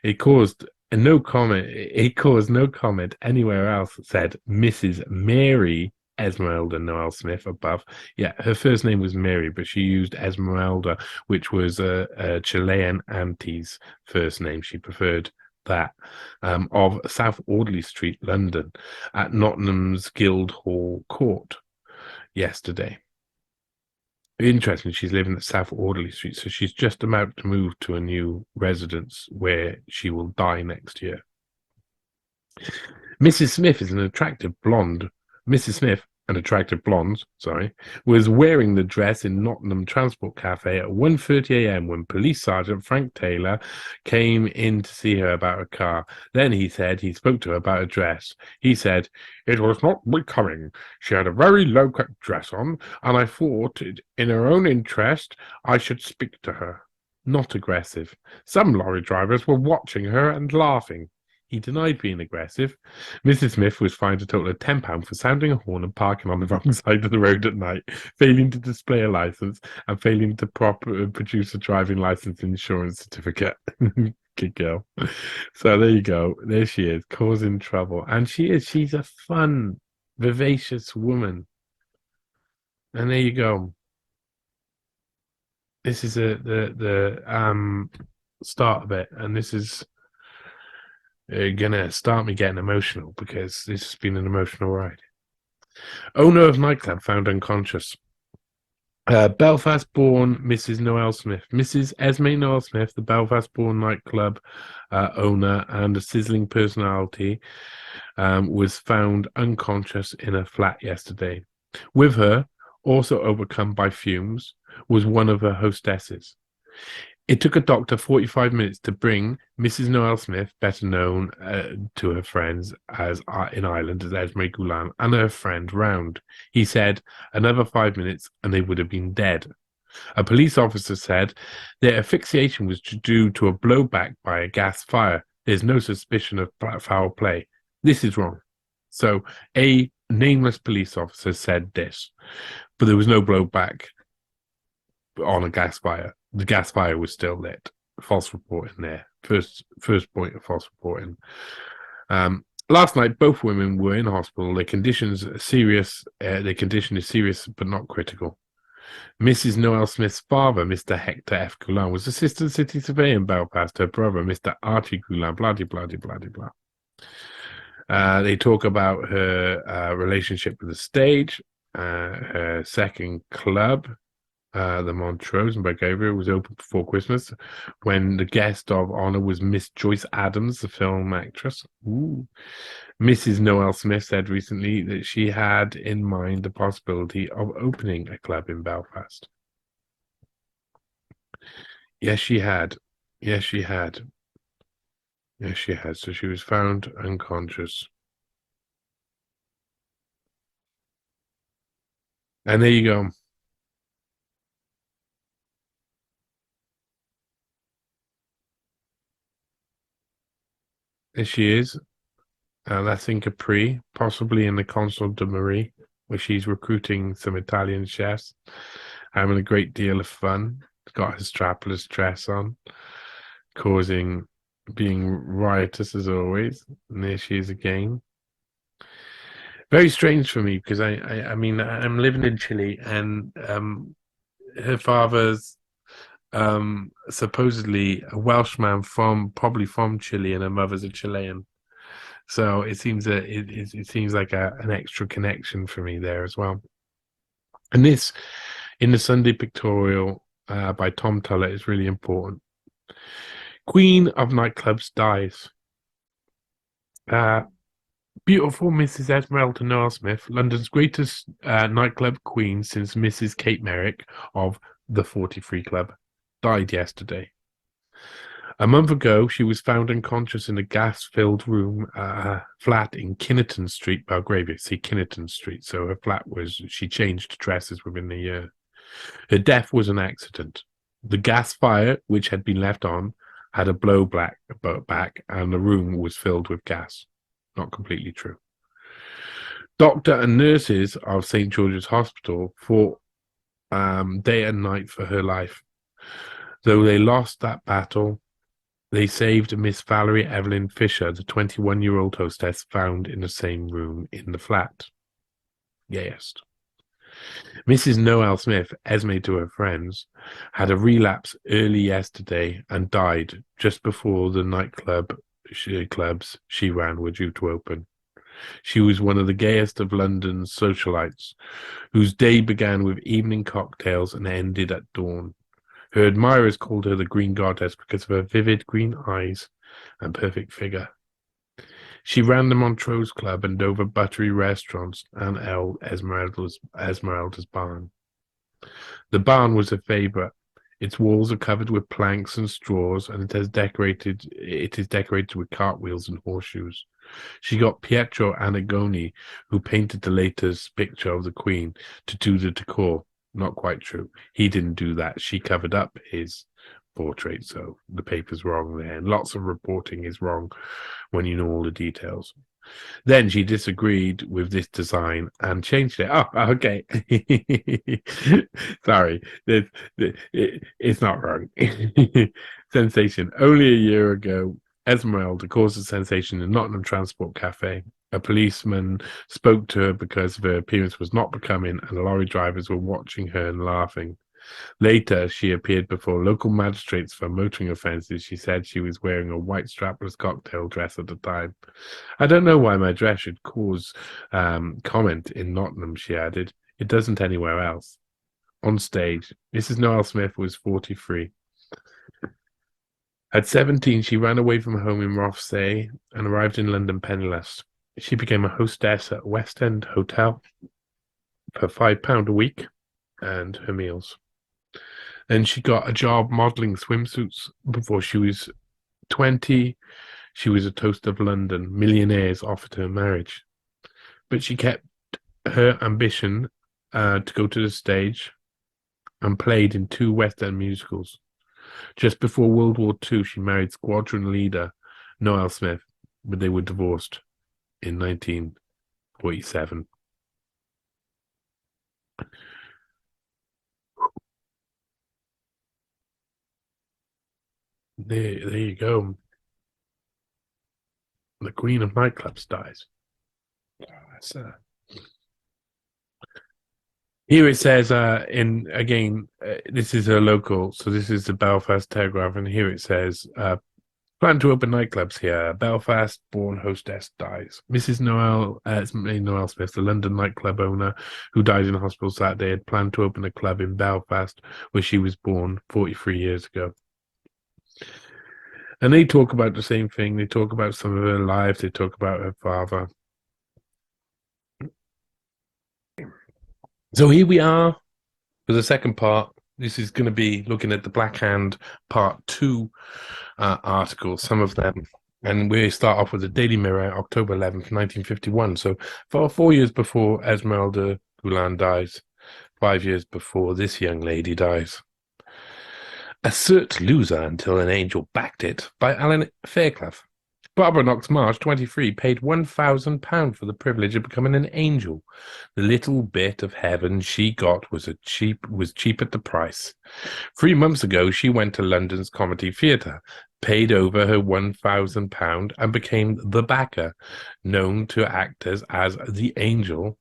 It caused no comment anywhere else, said Mrs. Mary Esmeralda Noel Smith above. Yeah, her first name was Mary, but she used Esmeralda, which was a Chilean auntie's first name. She preferred that, of South Audley Street, London, at Nottingham's Guildhall Court yesterday. Interesting. She's living at South Audley Street, so she's just about to move to a new residence where she will die next year. Mrs. Smith is an attractive blonde. Mrs. Smith, an attractive blonde, was wearing the dress in Nottingham Transport Cafe at 1:30 a.m. when Police Sergeant Frank Taylor came in to see her about a car. Then he said he spoke to her about a dress. He said, "It was not becoming. She had a very low-cut dress on, and I thought, in her own interest, I should speak to her." Not aggressive. Some lorry drivers were watching her and laughing. He denied being aggressive. Mrs. Smith was fined a total of £10 for sounding a horn and parking on the wrong side of the road at night, failing to display a license, and failing to produce a driving license insurance certificate. Good girl. So there you go. There she is, causing trouble. And she's a fun, vivacious woman. And there you go. This is the start of it. And this is gonna start me getting emotional because this has been an emotional ride. Owner of nightclub found unconscious. Belfast-born Mrs. Noel Smith, Mrs. Esme Noel Smith, the Belfast-born nightclub owner and a sizzling personality, was found unconscious in a flat yesterday. With her, also overcome by fumes, was one of her hostesses. It took a doctor 45 minutes to bring Mrs. Noel Smith, better known to her friends as in Ireland as Esme Gullan, and her friend round. He said another 5 minutes and they would have been dead. A police officer said their asphyxiation was due to a blowback by a gas fire. There's no suspicion of foul play. This is wrong. So a nameless police officer said this, but there was no blowback on a gas fire. The gas fire was still lit. False reporting there. First point of false reporting. Last night, both women were in hospital. Their conditions are serious. Their condition is serious but not critical. Mrs. Noel Smith's father, Mr. Hector F. Gullan, was assistant city surveyor in Belfast. Her brother, Mr. Archie Gullan, blah, blah, blah, blah, blah. They talk about her relationship with the stage, her second club, the Montrose in Bulgaria, was open before Christmas when the guest of honor was Miss Joyce Adams, the film actress. Ooh. Mrs. Noel Smith said recently that she had in mind the possibility of opening a club in Belfast. Yes, she had. Yes, she had. Yes, she had. So she was found unconscious. And there you go. There she is. That's in Capri, possibly in the Consul de Marie, where she's recruiting some Italian chefs, having a great deal of fun. Got her strapless dress on, being riotous as always. And there she is again. Very strange for me because I mean, I'm living in Chile, and her father's supposedly a Welshman probably from Chile, and her mother's a Chilean. So it seems that it seems like an extra connection for me there as well. And this, in the Sunday Pictorial by Tom Tullett, is really important. Queen of nightclubs dies. Beautiful Mrs. Esmeralda Noel Smith, London's greatest nightclub queen since Mrs. Kate Merrick of the 43 Club, died yesterday. A month ago, she was found unconscious in a gas-filled room flat in Kinnerton Street, Belgravia. See, Kinnerton Street. So her flat she changed dresses within a year. Her death was an accident. The gas fire, which had been left on, had a blowback, and the room was filled with gas. Not completely true. Doctor and nurses of St. George's Hospital fought day and night for her life. Though they lost that battle, they saved Miss Valerie Evelyn Fisher, the 21-year-old hostess found in the same room in the flat. Yes. Mrs. Noel Smith, Esme to her friends, had a relapse early yesterday and died just before the nightclubs she ran were due to open. She was one of the gayest of London's socialites, whose day began with evening cocktails and ended at dawn. Her admirers called her the Green Goddess because of her vivid green eyes and perfect figure. She ran the Montrose Club and Dover Buttery restaurants and Esmeralda's barn. The barn was a favourite. Its walls are covered with planks and straws, and it is decorated with cartwheels and horseshoes. She got Pietro Annigoni, who painted the latest picture of the Queen, to do the decor. Not quite true. He didn't do that. She covered up his portrait, so the paper's wrong there. And lots of reporting is wrong when you know all the details. Then she disagreed with this design and changed it. Oh, okay. Sorry, it's not wrong. Sensation. Only a year ago, Esmeralda caused a sensation in Nottingham Transport Cafe. A policeman spoke to her because her appearance was not becoming, and lorry drivers were watching her and laughing. Later, she appeared before local magistrates for motoring offences. She said she was wearing a white strapless cocktail dress at the time. I don't know why my dress should cause comment in Nottingham, she added. It doesn't anywhere else. On stage, Mrs. Noel Smith was 43. At 17, she ran away from home in Rothesay and arrived in London penniless. She became a hostess at a West End hotel for £5 a week and her meals. Then she got a job modelling swimsuits before she was 20. She was a toast of London. Millionaires offered her marriage. But she kept her ambition to go to the stage and played in 2 West End musicals. Just before World War II, she married squadron leader Noel Smith, but they were divorced in 1947. There you go. The Queen of Nightclubs dies. That's, here it says, this is a local, so this is the Belfast Telegraph, and here it says, plan to open nightclubs here. Belfast-born hostess dies. Mrs. Noel Smith, the London nightclub owner who died in hospital Saturday, had planned to open a club in Belfast where she was born 43 years ago. And they talk about the same thing. They talk about some of her lives. They talk about her father. So here we are for the second part. This is going to be looking at the Black Hand Part 2 articles, some of them. And we start off with the Daily Mirror, October 11th, 1951. So 4 years before Esmeralda Gullan dies, 5 years before this young lady dies. A Cert Loser Until an Angel Backed It by Alan Fairclough. Barbara Knox Marsh, 23, paid £1,000 for the privilege of becoming an angel. The little bit of heaven she got was cheap at the price. 3 months ago, she went to London's Comedy Theatre, paid over her £1,000, and became the backer, known to actors as the angel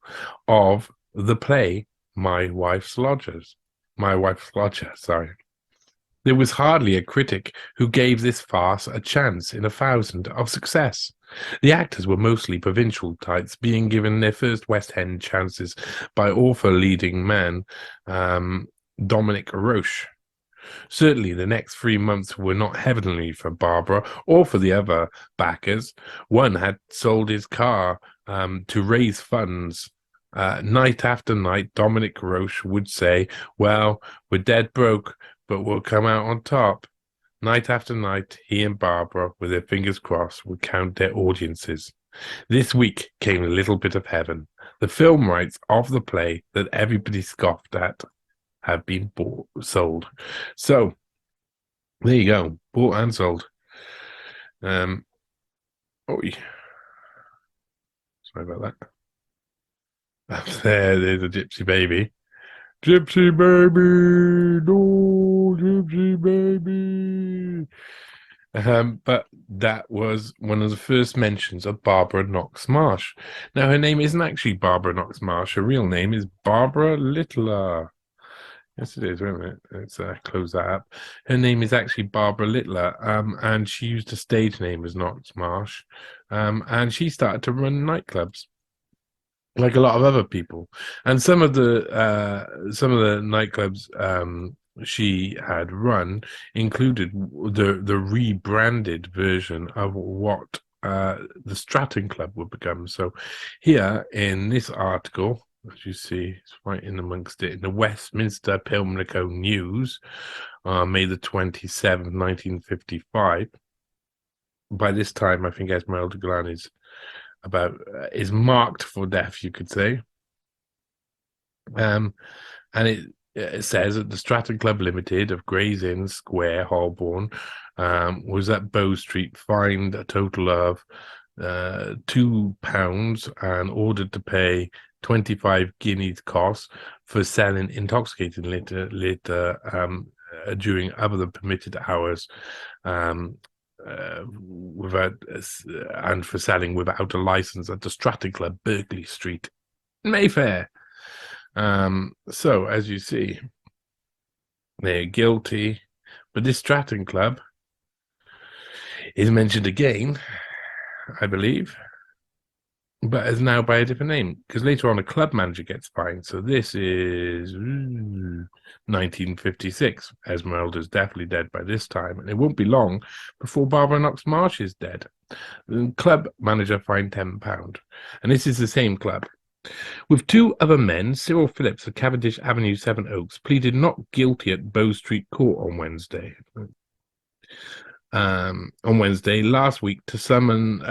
of the play My Wife's Lodger. Sorry. There was hardly a critic who gave this farce a chance in 1,000 of success. The actors were mostly provincial types, being given their first West End chances by author-leading man Dominic Roche. Certainly, the next 3 months were not heavenly for Barbara or for the other backers. One had sold his car to raise funds. Night after night, Dominic Roche would say, well, we're dead broke, but we'll come out on top. Night after night, he and Barbara, with their fingers crossed, would count their audiences. This week came a little bit of heaven. The film rights of the play that everybody scoffed at have been sold. So, there you go. Bought and sold. Sorry about that. There's a gypsy baby. Gypsy baby, no, gypsy baby. But that was one of the first mentions of Barbara Knox Marsh. Now, her name isn't actually Barbara Knox Marsh. Her real name is Barbara Littler. Yes, it is. Wait a minute. Let's close that up. Her name is actually Barbara Littler, and she used a stage name as Knox Marsh. and she started to run nightclubs like a lot of other people. And some of the nightclubs she had run included the rebranded version of what the Stratton Club would become. So here in this article, as you see, it's right in amongst it, in the Westminster Pimlico News, May the 27th, 1955. By this time, I think Esmeralda Gullan is marked for death, you could say. And it says that the Stratton Club Limited of Gray's Inn Square, Holborn, was at Bow Street, fined a total of £2 and ordered to pay 25 guineas costs for selling intoxicating liquor during other than permitted hours, without and for selling without a license at the Stratton Club, Berkeley Street, Mayfair. So as you see, they're guilty, but this Stratton Club is mentioned again, I believe, but is now by a different name, because later on a club manager gets fined. So this is 1956. Esmeralda's definitely dead by this time, and it won't be long before Barbara Knox Marsh is dead. The club manager fined £10, and this is the same club. With two other men, Cyril Phillips of Cavendish Avenue, Sevenoaks, pleaded not guilty at Bow Street Court on Wednesday. Last week to summons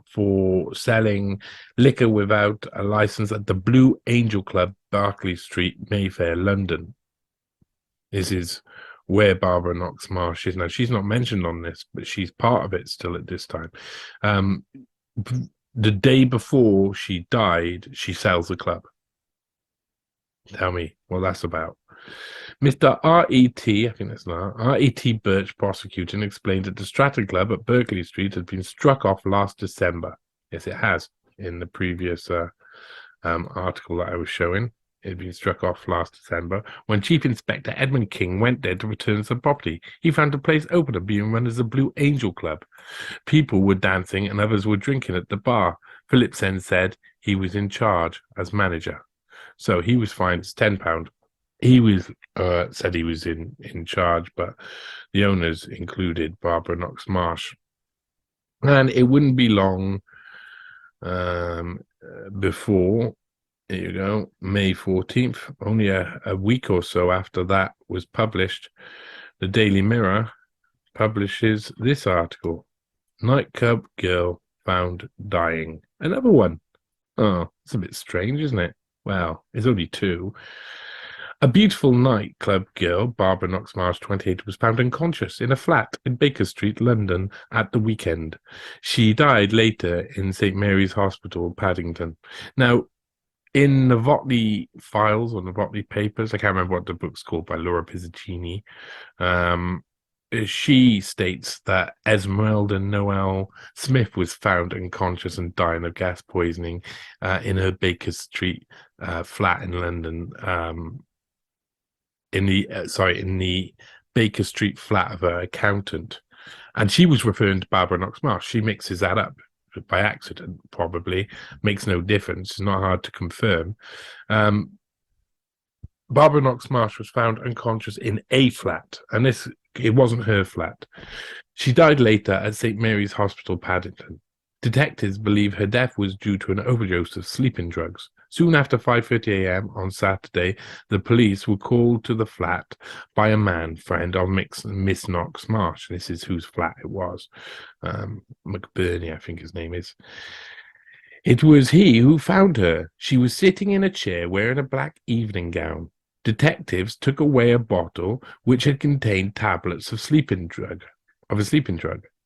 for selling liquor without a license at the Blue Angel Club, Berkeley Street, Mayfair, London. This is where Barbara Knox Marsh is now. She's not mentioned on this, but she's part of it still at this time. The day before she died, she sells the club. Tell me what that's about. Mr. R.E.T., I think that's now, R.E.T. Birch, prosecuting, explained that the Stratton Club at Berkeley Street had been struck off last December. Yes, it has. In the previous article that I was showing, it had been struck off last December when Chief Inspector Edmund King went there to return some property. He found the place open and being run as the Blue Angel Club. People were dancing and others were drinking at the bar. Phillips then said he was in charge as manager. So he was fined £10. He was said he was in charge, but the owners included Barbara Knox Marsh. And it wouldn't be long before, there you go, May 14th, only a week or so after that was published, the Daily Mirror publishes this article: Nightclub girl found dying. Another one. Oh, it's a bit strange, isn't it? Well, it's only two. A beautiful nightclub girl, Barbara Knox Marsh, 28, was found unconscious in a flat in Baker Street, London, at the weekend. She died later in St. Mary's Hospital, Paddington. Now, in the Votley files, or the Votley papers, I can't remember what the book's called, by Laura Pizzacchini, she states that Esmeralda Noel Smith was found unconscious and dying of gas poisoning in her Baker Street flat in London, in the Baker Street flat of her accountant. And she was referring to Barbara Knox Marsh. She mixes that up by accident, probably. Makes no difference. It's not hard to confirm. Barbara Knox Marsh was found unconscious in a flat, and it wasn't her flat. She died later at St. Mary's Hospital, Paddington. Detectives believe her death was due to an overdose of sleeping drugs. Soon after 5:30 a.m. on Saturday, the police were called to the flat by a man friend of Miss Knox Marsh. This is whose flat it was. McBurney, I think his name is. It was he who found her. She was sitting in a chair wearing a black evening gown. Detectives took away a bottle which had contained tablets of a sleeping drug.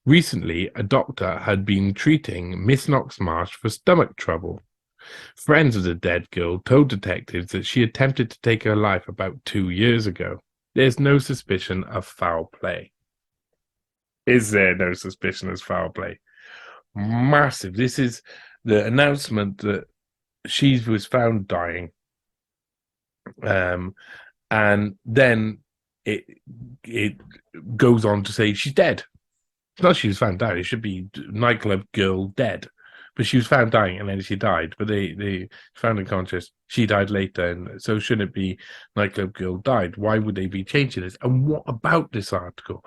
Recently, a doctor had been treating Miss Knox Marsh for stomach trouble. Friends of the dead girl told detectives that she attempted to take her life about 2 years ago. There's no suspicion of foul play. Is there no suspicion of foul play? Massive. This is the announcement that she was found dying. And then it goes on to say she's dead. It's not she was found dying. It should be nightclub girl dead. But she was found dying and then she died. But they found unconscious. She died later. And so shouldn't it be nightclub girl died? Why would they be changing this? And what about this article?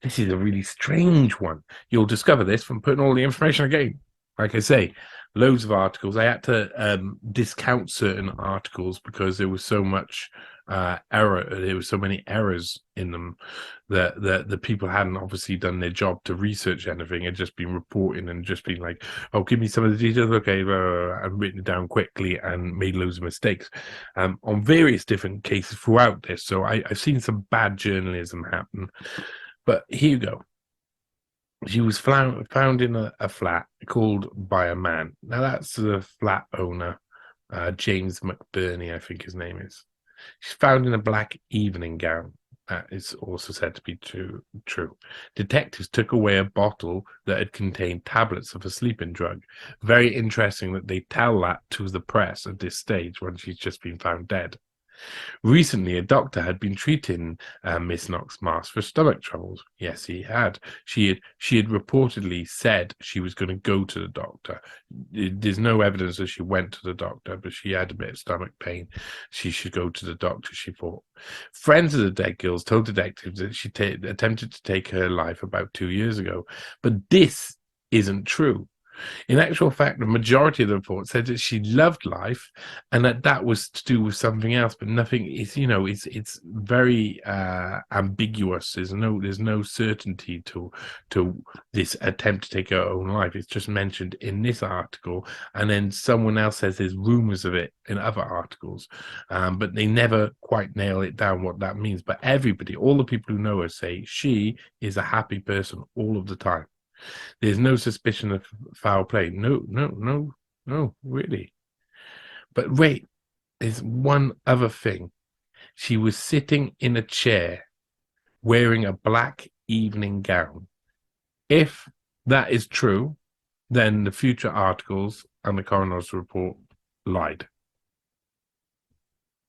This is a really strange one. You'll discover this from putting all the information again. Like I say, loads of articles. I had to discount certain articles because there was so much error. There were so many errors in them that the people hadn't obviously done their job to research anything. Had just been reporting and just been like, "Oh, give me some of the details." Okay, and written it down quickly and made loads of mistakes on various different cases throughout this. So I've seen some bad journalism happen. But here you go. She was found in a flat called by a man. Now that's the flat owner, James McBurney, I think his name is. She's found in a black evening gown. That is also said to be true. Detectives took away a bottle that had contained tablets of a sleeping drug. Very interesting that they tell that to the press at this stage when she's just been found dead. Recently, a doctor had been treating Miss Knox Marsh for stomach troubles. Yes, he had. She had reportedly said she was going to go to the doctor. There's no evidence that she went to the doctor, but she had a bit of stomach pain. She should go to the doctor, she thought. Friends of the dead girls told detectives that she attempted to take her life about 2 years ago. But this isn't true. In actual fact, the majority of the report said that she loved life and that was to do with something else, but nothing is, it's very ambiguous. There's no certainty to this attempt to take her own life. It's just mentioned in this article, and then someone else says there's rumors of it in other articles, but they never quite nail it down what that means. But everybody, all the people who know her, say she is a happy person all of the time. There's no suspicion of foul play. No, really. But wait, there's one other thing. She was sitting in a chair wearing a black evening gown. If that is true, then the future articles and the coroner's report lied.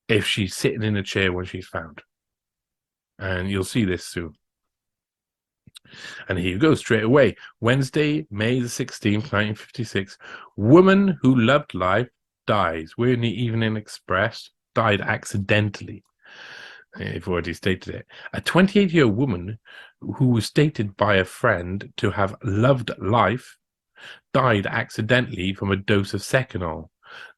If she's sitting in a chair when she's found. And you'll see this soon. And here you go, straight away. Wednesday, May the 16th, 1956. Woman who loved life dies. We're in the Evening Express. Died accidentally. I've already stated it. A 28-year-old woman who was stated by a friend to have loved life died accidentally from a dose of Seconal.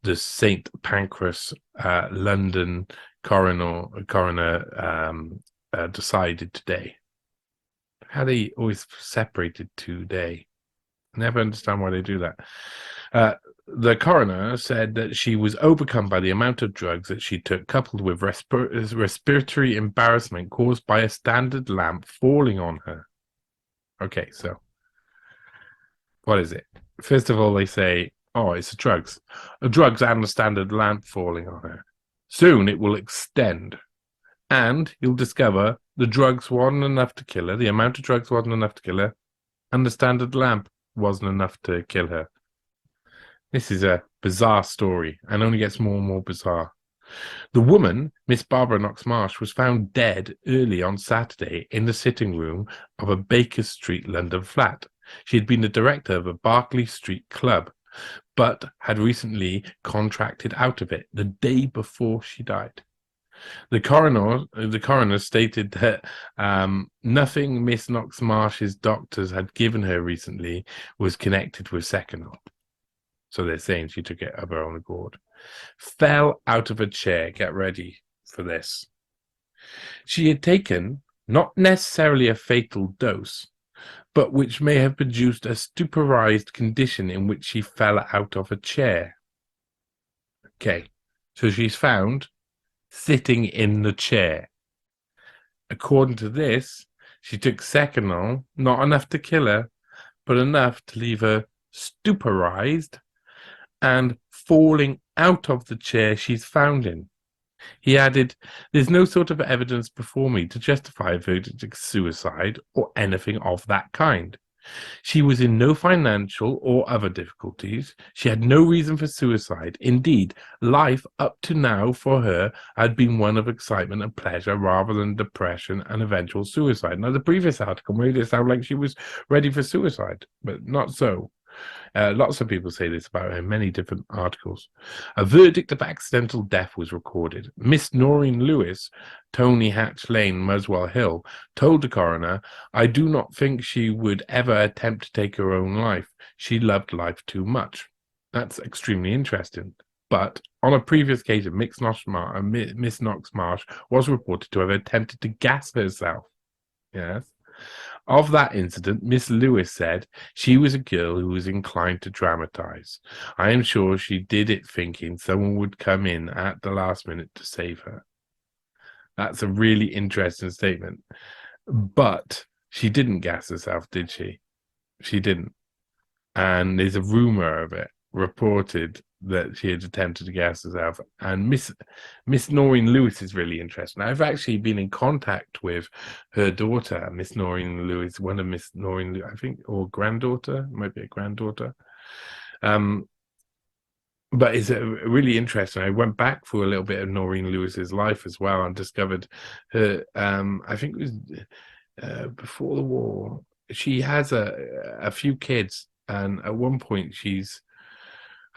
The St. Pancras, London coroner decided today. How they always separated today. Never understand why they do that. The coroner said that she was overcome by the amount of drugs that she took, coupled with respiratory embarrassment caused by a standard lamp falling on her. Okay, so what is it? First of all, they say, oh, it's the drugs. Drugs and the standard lamp falling on her. Soon it will extend. And you'll discover the drugs wasn't enough to kill her. The amount of drugs wasn't enough to kill her. And the standard lamp wasn't enough to kill her. This is a bizarre story and only gets more and more bizarre. The woman, Miss Barbara Knox Marsh, was found dead early on Saturday in the sitting room of a Baker Street London flat. She had been the director of a Berkeley Street club, but had recently contracted out of it the day before she died. The coroner stated that nothing Miss Knox Marsh's doctors had given her recently was connected with Seconal. So they're saying she took it of her own accord. Fell out of a chair. Get ready for this. She had taken not necessarily a fatal dose, but which may have produced a stuperized condition in which she fell out of a chair. Okay, so she's found sitting in the chair. According to this, she took Seconal, not enough to kill her, but enough to leave her stuperized and falling out of the chair she's found in. He added, there's no sort of evidence before me to justify a verdict of suicide or anything of that kind. She was in no financial or other difficulties. She had no reason for suicide. Indeed, life up to now for her had been one of excitement and pleasure rather than depression and eventual suicide. Now, the previous article made it sound like she was ready for suicide, but not so. Lots of people say this about her in many different articles. A verdict of accidental death was recorded. Miss Noreen Lewis, Tony Hatch Lane, Muswell Hill, told the coroner, "I do not think she would ever attempt to take her own life. She loved life too much." That's extremely interesting. But on a previous occasion, Miss Knox Marsh was reported to have attempted to gas herself. Yes. Of that incident, Miss Lewis said, "She was a girl who was inclined to dramatize. I am sure she did it thinking someone would come in at the last minute to save her." That's a really interesting statement. But she didn't gas herself, did she? She didn't. And there's a rumor of it reported that she had attempted to gas herself. And Miss Noreen Lewis is really interesting. I've actually been in contact with her daughter, Miss Noreen Lewis, one of Miss Noreen, I think, or granddaughter, might be a granddaughter. But it's really interesting. I went back through a little bit of Noreen Lewis's life as well and discovered her, I think it was before the war. She has a few kids, and at one point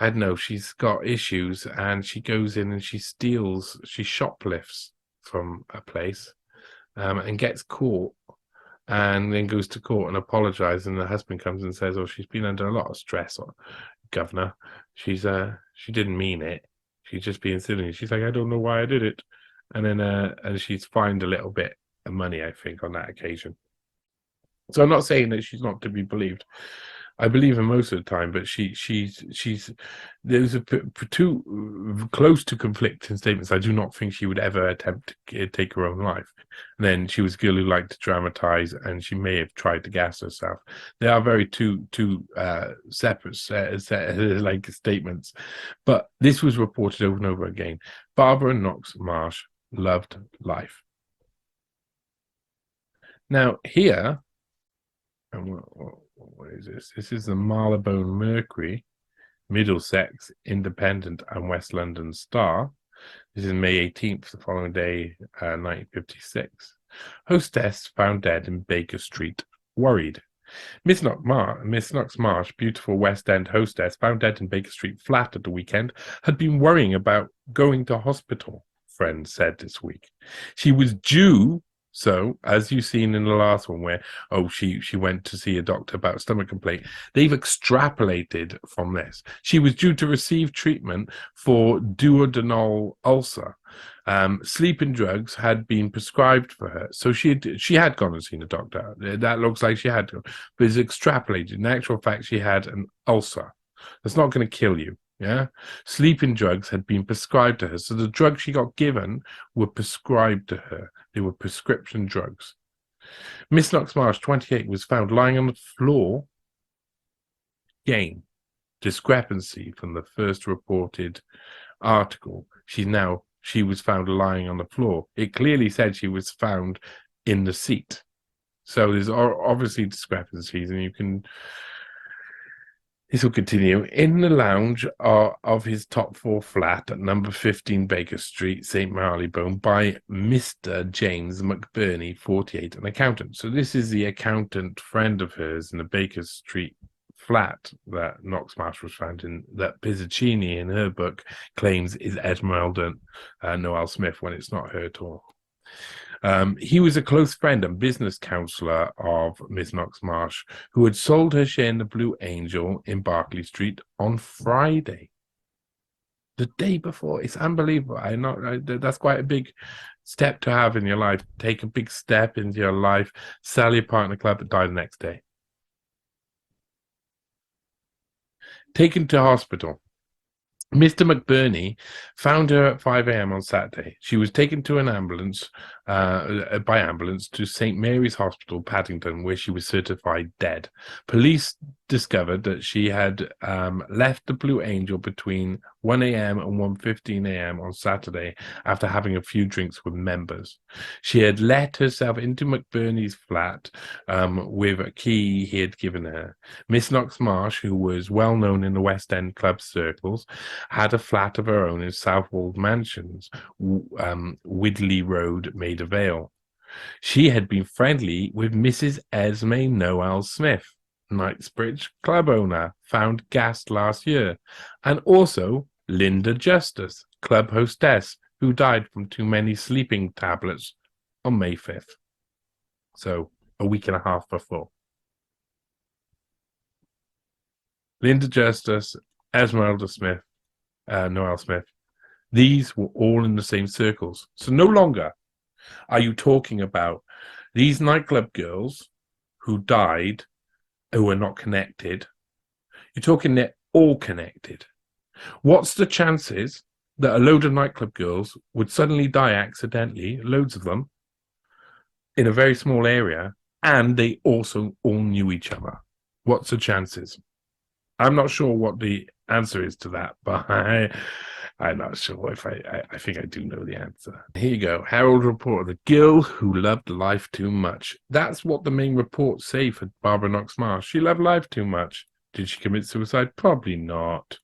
I don't know, she's got issues and she goes in and she shoplifts from a place and gets caught and then goes to court and apologizes. And the husband comes and says, "Oh, she's been under a lot of stress, governor. She didn't mean it. She's just being silly." She's like, "I don't know why I did it." And then and she's fined a little bit of money, I think, on that occasion. So I'm not saying that she's not to be believed. I believe her most of the time, but she's there's too close to conflicting statements. I do not think she would ever attempt to take her own life. And then she was a girl who liked to dramatize, and she may have tried to gas herself. They are very two separate like statements, but this was reported over and over again. Barbara Knox Marsh loved life. Now here, and what is this? This is the Marylebone Mercury, Middlesex Independent, and West London Star. This is May 18th, the following day, 1956. Hostess found dead in Baker Street, worried. Miss Knox Marsh, beautiful West End hostess, found dead in Baker Street flat at the weekend, had been worrying about going to hospital, friends said this week. She was due. So, as you've seen in the last one where, she went to see a doctor about a stomach complaint, they've extrapolated from this. She was due to receive treatment for duodenal ulcer. Sleeping drugs had been prescribed for her. So she had gone and seen a doctor. That looks like she had to, but it's extrapolated. In actual fact, she had an ulcer. That's not going to kill you. Yeah, sleeping drugs had been prescribed to her. So the drugs she got given were prescribed to her. They were prescription drugs. Miss Knox Marsh, 28, was found lying on the floor. Again, discrepancy from the first reported article. She was found lying on the floor. It clearly said she was found in the seat. So there's obviously discrepancies, and this will continue. In the lounge of his top floor flat at number 15 Baker Street, St. Marylebone, by Mr. James McBurney, 48, an accountant. So this is the accountant friend of hers in the Baker Street flat that Knox Marsh was found in, that Pizzacchini in her book claims is Esmeralda Noel Smith, when it's not her at all. He was a close friend and business counselor of Miss Knox Marsh, who had sold her share in the Blue Angel in Berkeley Street on Friday, the day before. It's unbelievable. That's quite a big step to have in your life. Take a big step into your life, sell your partner club, and die the next day. Taken to hospital. Mr. McBurney found her at 5 a.m. on Saturday. She was taken to an ambulance by ambulance to St. Mary's Hospital, Paddington, where she was certified dead. Police discovered that she had left the Blue Angel between 1 a.m. and 1:15 a.m. on Saturday after having a few drinks with members. She had let herself into McBurney's flat with a key he had given her. Miss Knox Marsh, who was well known in the West End club circles, had a flat of her own in Southwold Mansions, Widley Road, Maida Vale. She had been friendly with Mrs. Esme Noel Smith, Knightsbridge club owner, found gassed last year, and also Linda Justice, club hostess, who died from too many sleeping tablets on May 5th. So a week and a half before. Linda Justice, Esmeralda Smith, Noel Smith, these were all in the same circles. So no longer are you talking about these nightclub girls who died, who are not connected. You're talking they're all connected. What's the chances that a load of nightclub girls would suddenly die accidentally, loads of them, in a very small area, and they also all knew each other? What's the chances? I'm not sure what the answer is to that, but I'm not sure if I think I do know the answer. Here you go. Herald report, the girl who loved life too much. That's what the main reports say for Barbara Knox Marsh. She loved life too much. Did she commit suicide? Probably not.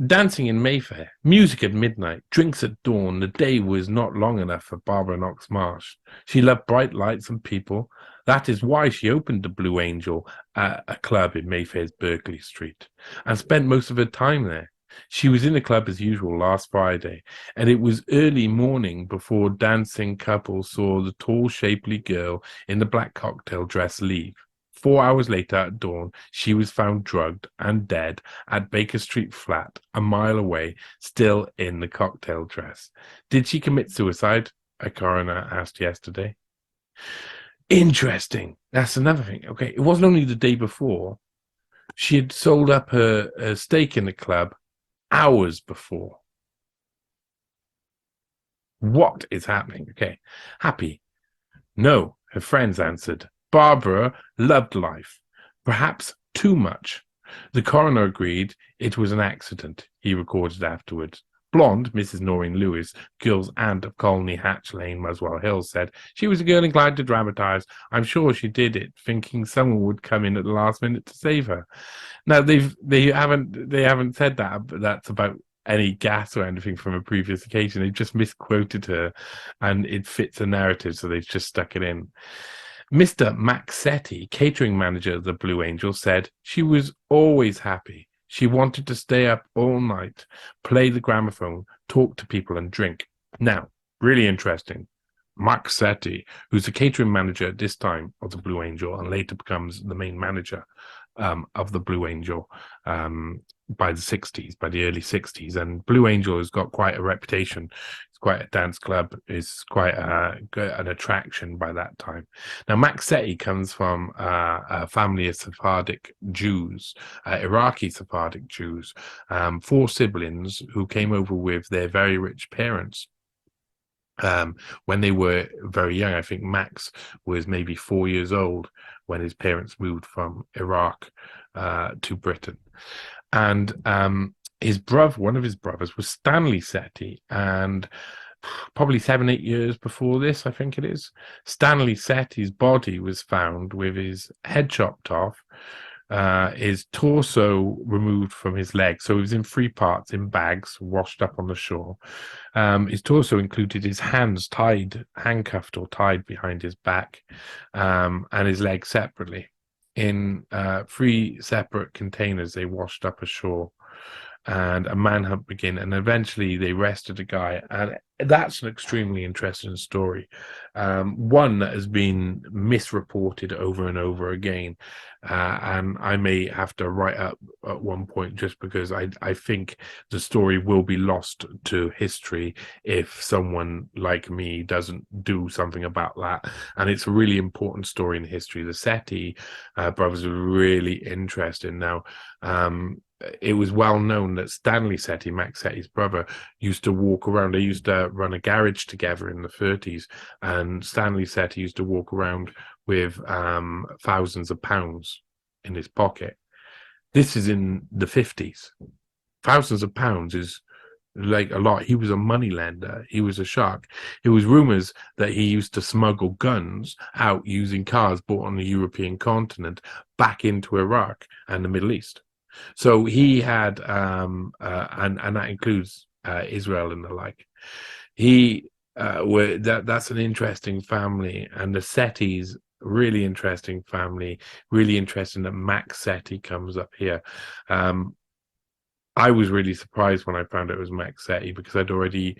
Dancing in Mayfair, music at midnight, drinks at dawn. The day was not long enough for Barbara Knox Marsh. She loved bright lights and people. That is why she opened the Blue Angel, a club in Mayfair's Berkeley Street, and spent most of her time there. She was in the club as usual last Friday, and it was early morning before dancing couples saw the tall, shapely girl in the black cocktail dress leave. 4 hours later at dawn, she was found drugged and dead at Baker Street flat, a mile away, still in the cocktail dress. Did she commit suicide? A coroner asked yesterday. Interesting. That's another thing. Okay, it wasn't only the day before. She had sold up her stake in the club hours before. What is happening? Okay, happy. No, her friends answered. Barbara loved life, perhaps too much. The coroner agreed it was an accident, he recorded afterwards. Blonde, Mrs. Noreen Lewis, girl's aunt of Colney Hatch Lane, Muswell Hill, said she was a girl inclined to dramatise. I'm sure she did it, thinking someone would come in at the last minute to save her. Now they haven't said that, but that's about any gas or anything from a previous occasion. They've just misquoted her, and it fits a narrative, so they've just stuck it in. Mr. Maxetti, catering manager of the Blue Angel, said she was always happy. She wanted to stay up all night, play the gramophone, talk to people, and drink. Now, really interesting. Maxetti, who's the catering manager at this time of the Blue Angel and later becomes the main manager of the Blue Angel by the early 60s. And Blue Angel has got quite a reputation. It's quite a dance club. It's quite an attraction by that time. Now, Maxetti comes from a family of Sephardic Jews, Iraqi Sephardic Jews, 4 siblings who came over with their very rich parents. When they were very young. I think Max was maybe 4 years old when his parents moved from Iraq to Britain. And his brother, one of his brothers, was Stanley Setti, and probably 7-8 years before this, I think it is, Stanley Setti's body was found with his head chopped off, his torso removed from his leg. So he was in 3 parts in bags, washed up on the shore. His torso included his hands handcuffed or tied behind his back, and his legs separately. In 3 separate containers, they washed up ashore, and a manhunt began, and eventually they arrested a guy. And that's an extremely interesting story, one that has been misreported over and over again, and I may have to write up at one point, just because I think the story will be lost to history if someone like me doesn't do something about that. And it's a really important story in history. The Setti brothers are really interesting. Now, it was well known that Stanley Setti, Max Setti's brother, used to walk around. They used to run a garage together in the 30s, and Stanley Setti used to walk around with thousands of pounds in his pocket. This is in the 50s. Thousands of pounds is like a lot. He was a money lender. He was a shark. It was rumors that he used to smuggle guns out using cars bought on the European continent back into Iraq and the Middle East. So he had, and that includes Israel and the like. He that's an interesting family, and the Settis, really interesting family. Really interesting that Max Setti comes up here. I was really surprised when I found it was Max Setti, because I'd already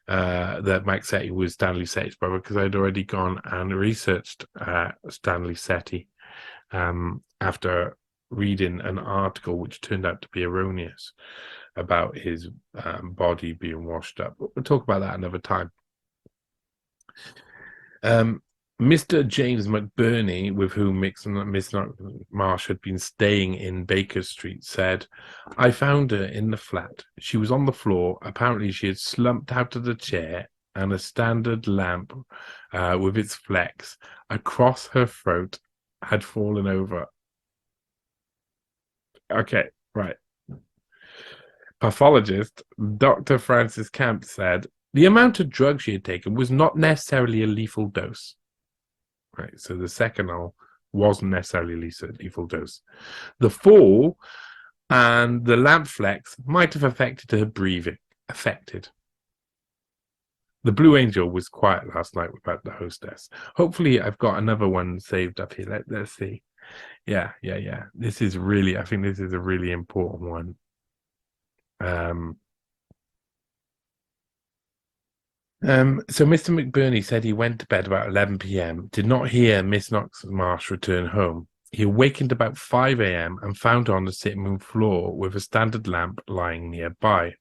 that Max Setti was Stanley Setti's brother, because I'd already gone and researched Stanley Setti after reading an article which turned out to be erroneous about his body being washed up. We'll talk about that another time. Mr. James McBurney, with whom Miss Marsh had been staying in Baker Street, said, "I found her in the flat. She was on the floor. Apparently she had slumped out of the chair, and a standard lamp with its flex across her throat had fallen over." Okay, right. Pathologist Dr. Francis Camp said the amount of drugs she had taken was not necessarily a lethal dose. Right, so the Seconal wasn't necessarily a lethal dose. The fall and the lamp flex might have affected her breathing. Affected. The Blue Angel was quiet last night about the hostess. Hopefully, I've got another one saved up here. Let's see. Yeah. This is really, I think this is a really important one. So Mr. McBurney said he went to bed about 11 p.m., did not hear Miss Knox Marsh return home. He awakened about 5 a.m. and found her on the sitting room floor with a standard lamp lying nearby.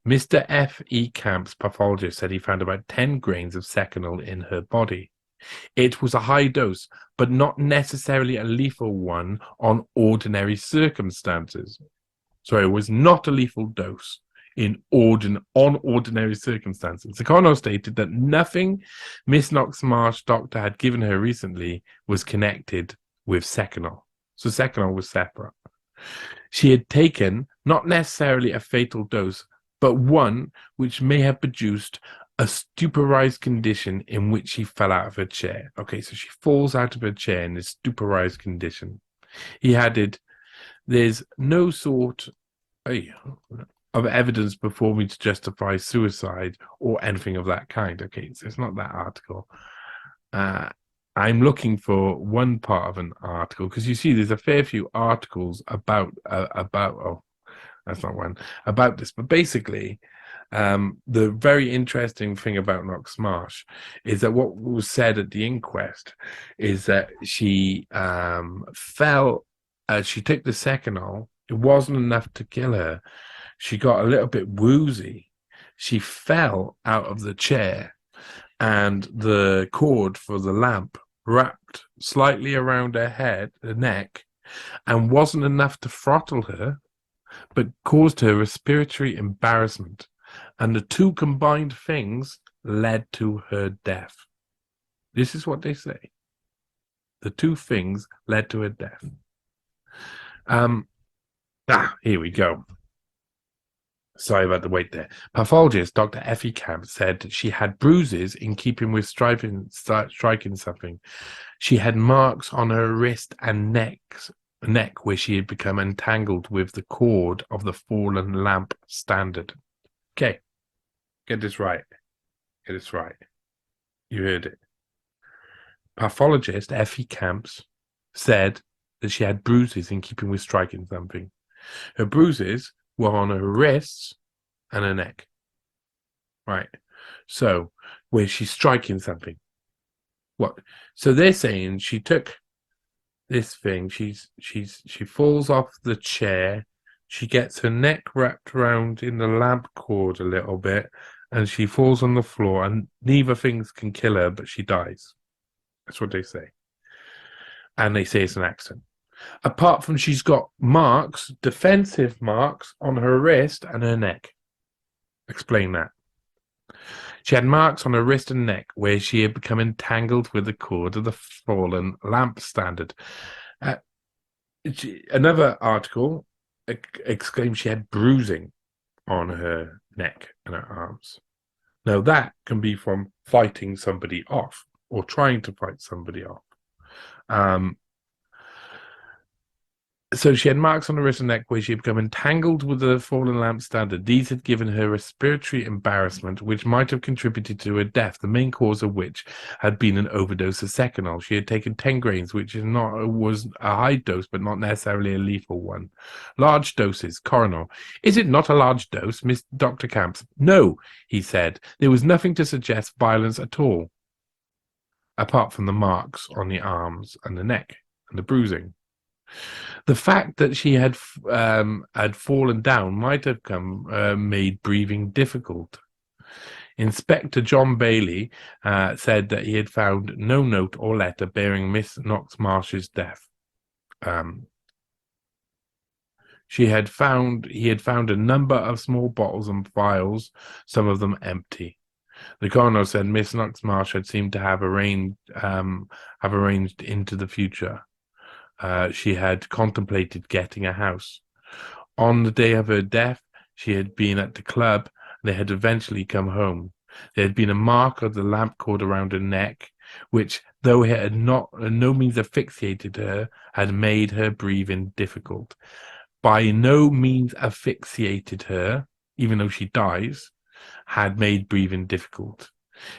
Mr. F.E. Camp's pathologist said he found about 10 grains of Seconal in her body. It was a high dose, but not necessarily a lethal one on ordinary circumstances. So it was not a lethal dose on ordinary circumstances. The coroner stated that nothing Miss Knox Marsh doctor had given her recently was connected with Seconal. So Seconal was separate. She had taken not necessarily a fatal dose, but one which may have produced a stuperized condition in which she fell out of her chair. Okay, so she falls out of her chair in this stuperized condition. He added, "There's no sort of evidence before me to justify suicide or anything of that kind." Okay, so it's not that article. I'm looking for one part of an article, because you see there's a fair few articles about that's not one about this, but basically the very interesting thing about Knox Marsh is that what was said at the inquest is that she fell, she took the Seconal. It wasn't enough to kill her. She got a little bit woozy. She fell out of the chair, and the cord for the lamp wrapped slightly around her head, her neck, and wasn't enough to throttle her, but caused her respiratory embarrassment. And the two combined things led to her death. This is what they say. The two things led to her death. Here we go. Sorry about the wait there. Pathologist Dr. Effie Camp said she had bruises in keeping with striking something. She had marks on her wrist and neck where she had become entangled with the cord of the fallen lamp standard. Okay, get this right. You heard it. Pathologist Effie Camps said that she had bruises in keeping with striking something. Her bruises were on her wrists and her neck. Right. So where she's striking something. What? So they're saying she took this thing, she falls off the chair, she gets her neck wrapped around in the lamp cord a little bit, and she falls on the floor, and neither things can kill her, but she dies. That's what they say. And they say it's an accident. Apart from she's got marks, defensive marks on her wrist and her neck. Explain that. She had marks on her wrist and neck where she had become entangled with the cord of the fallen lamp standard. Another article exclaimed she had bruising on her neck and her arms. Now that can be from fighting somebody off or trying to fight somebody off. So she had marks on the wrist and neck where she had become entangled with the fallen lamp standard. These had given her respiratory embarrassment, which might have contributed to her death, the main cause of which had been an overdose of Seconal. She had taken 10 grains, which was a high dose, but not necessarily a lethal one. Large doses. Coroner. Is it not a large dose, Miss Dr. Camps? No, he said. There was nothing to suggest violence at all, apart from the marks on the arms and the neck and the bruising. The fact that she had fallen down might have made breathing difficult. Inspector John Bailey said that he had found no note or letter bearing Miss Knox Marsh's death. He had found a number of small bottles and vials, some of them empty. The coroner said Miss Knox Marsh had seemed to have arranged into the future. She had contemplated getting a house. On the day of her death, she had been at the club, and they had eventually come home. There had been a mark of the lamp cord around her neck, which, though it had not no means asphyxiated her, had made her breathing difficult. By no means asphyxiated her, even though she dies, had made breathing difficult.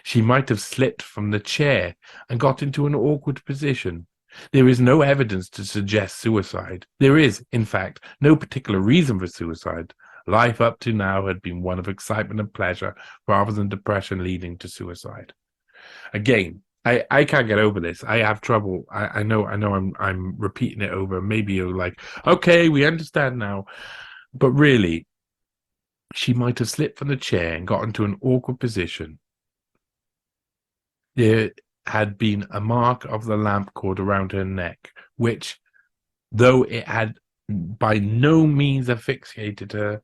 She might have slipped from the chair and got into an awkward position. There is no evidence to suggest suicide. There is, in fact, no particular reason for suicide. Life up to now had been one of excitement and pleasure rather than depression leading to suicide. Again, I can't get over this. I have trouble. I know I'm repeating it over. Maybe you're like, okay, we understand now. But really, she might have slipped from the chair and got into an awkward position. There had been a mark of the lamp cord around her neck, which, though it had by no means asphyxiated her,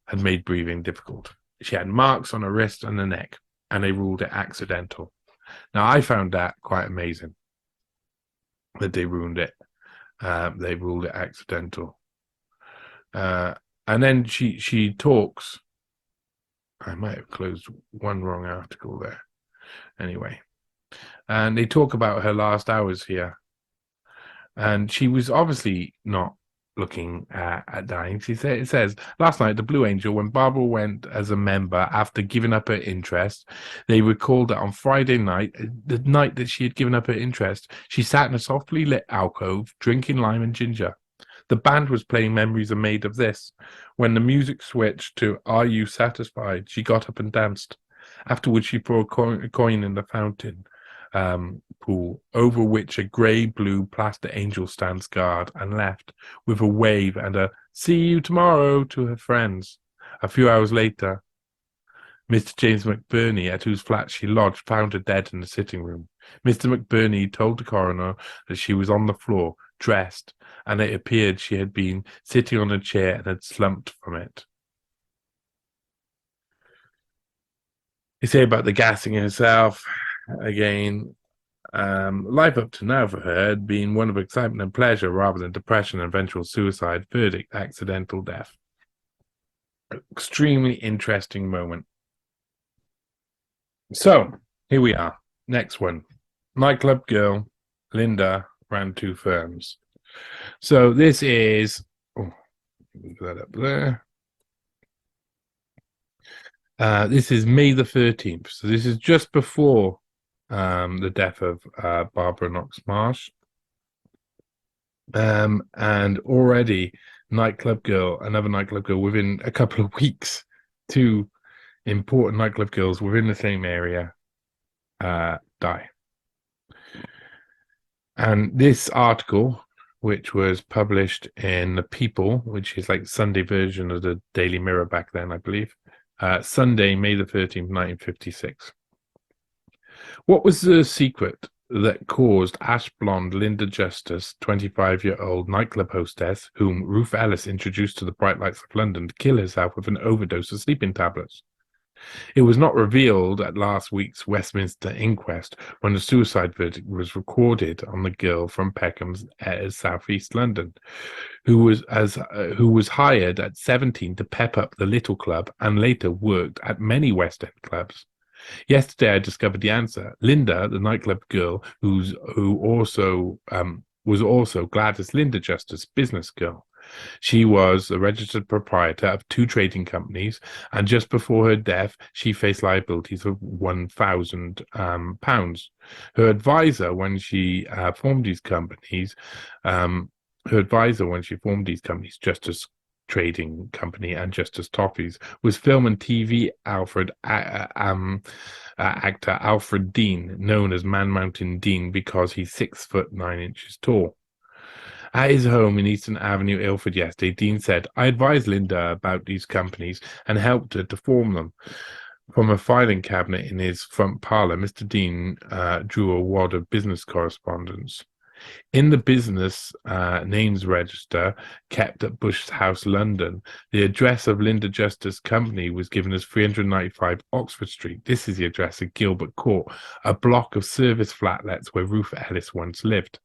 had made breathing difficult. She had marks on her wrist and the neck, and they ruled it accidental. Now, I found that quite amazing, that they ruled it. They ruled it accidental. And then she talks. I might have closed one wrong article there. Anyway. And they talk about her last hours here. And she was obviously not looking at dying. It says, last night, the Blue Angel, when Barbara went as a member after giving up her interest, they recalled that on Friday night, the night that she had given up her interest, she sat in a softly lit alcove, drinking lime and ginger. The band was playing Memories Are Made of This. When the music switched to Are You Satisfied, she got up and danced. Afterwards, she threw a coin in the fountain pool, over which a grey-blue plaster angel stands guard, and left with a wave and a "see you tomorrow" to her friends. A few hours later, Mr. James McBurney, at whose flat she lodged, found her dead in the sitting room. Mr. McBurney told the coroner that she was on the floor, dressed, and it appeared she had been sitting on a chair and had slumped from it. They say about the gassing herself. Again, life up to now for her had been one of excitement and pleasure rather than depression and eventual suicide. Verdict, accidental death. Extremely interesting moment. So, here we are. Next one. Nightclub girl, Linda, ran 2 firms. So this is... Oh, move that up there. This is May the 13th. So this is just before the death of Barbara Knox Marsh. And already another nightclub girl within a couple of weeks, 2 important nightclub girls within the same area die. And this article, which was published in The People, which is like the Sunday version of the Daily Mirror back then, I believe, Sunday, May the 13th, 1956. What was the secret that caused ash blonde Linda Justice, 25-year-old nightclub hostess, whom Ruth Ellis introduced to the bright lights of London, to kill herself with an overdose of sleeping tablets. It was not revealed at last week's Westminster inquest when the suicide verdict was recorded on the girl from Peckham's southeast London, who was hired at 17 to pep up the little club and later worked at many West End clubs. Yesterday, I discovered the answer. Linda, the nightclub girl, was also Gladys Linda Justice, business girl. She was the registered proprietor of 2 trading companies, and just before her death, she faced liabilities of £1,000. Her advisor, when she formed these companies, Justice Trading Company and Justice Toffees, was film and TV actor Alfred Dean, known as Man Mountain Dean because he's 6'9" tall. At his home in Eastern Avenue, Ilford, yesterday, Dean said, "I advised Linda about these companies and helped her to form them." From a filing cabinet in his front parlour, Mr. Dean drew a wad of business correspondence. In the business names register kept at Bush House, London, the address of Linda Justice Company was given as 395 Oxford Street. This is the address of Gilbert Court, a block of service flatlets where Ruth Ellis once lived.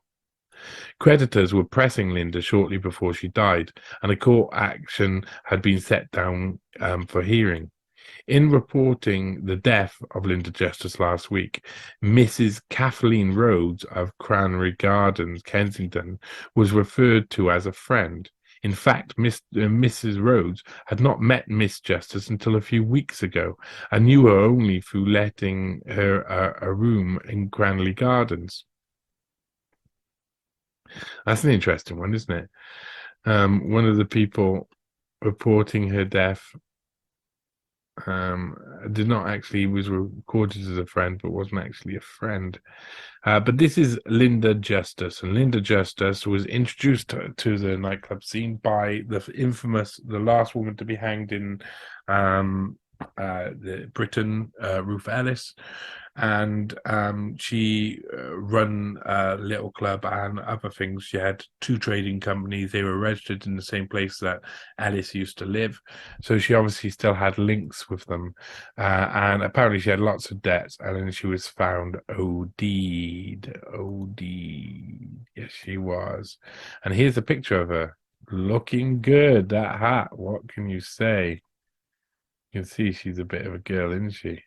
Creditors were pressing Linda shortly before she died, and a court action had been set down for hearing. In reporting the death of Linda Justice last week, Mrs. Kathleen Rhodes of Cranberry Gardens, Kensington, was referred to as a friend. In fact, Mrs. Rhodes had not met Miss Justice until a few weeks ago, and knew her only through letting her a room in Cranberry Gardens. That's an interesting one, isn't it? One of the people reporting her death did not actually was recorded as a friend, but wasn't actually a friend. But this is Linda Justice, and Linda Justice was introduced to the nightclub scene by the last woman to be hanged in Britain, Ruth Ellis, and she run a little club and other things. She had 2 trading companies. They were registered in the same place that Ellis used to live, so she obviously still had links with them, and apparently she had lots of debts, and then she was found OD'd. Yes, she was. And here's a picture of her looking good. That hat, what can you say? You can see she's a bit of a girl, isn't she?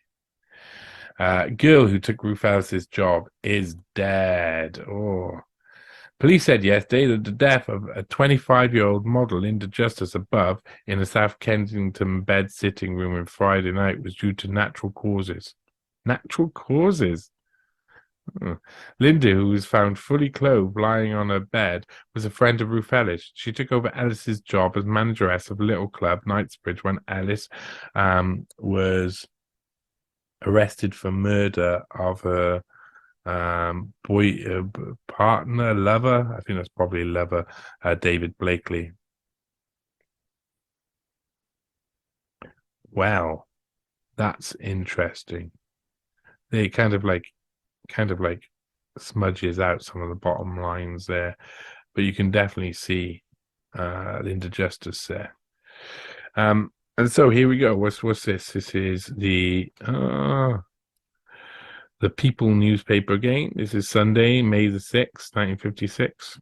Girl who took Ruth Ellis's job is dead. Oh. Police said yesterday that the death of a 25-year-old model, Linda Justice, above in a South Kensington bed sitting room on Friday night was due to natural causes. Natural causes? Linda, who was found fully clothed lying on her bed, was a friend of Ruth Ellis. She took over Ellis's job as manageress of Little Club, Knightsbridge, when Ellis was arrested for murder of her partner, lover. I think that's probably lover, David Blakely. Well, that's interesting. They kind of like smudges out some of the bottom lines there, but you can definitely see Linda Justice there. And so here we go. What's this? This is the People newspaper again. This is Sunday, May the 6th, 1956.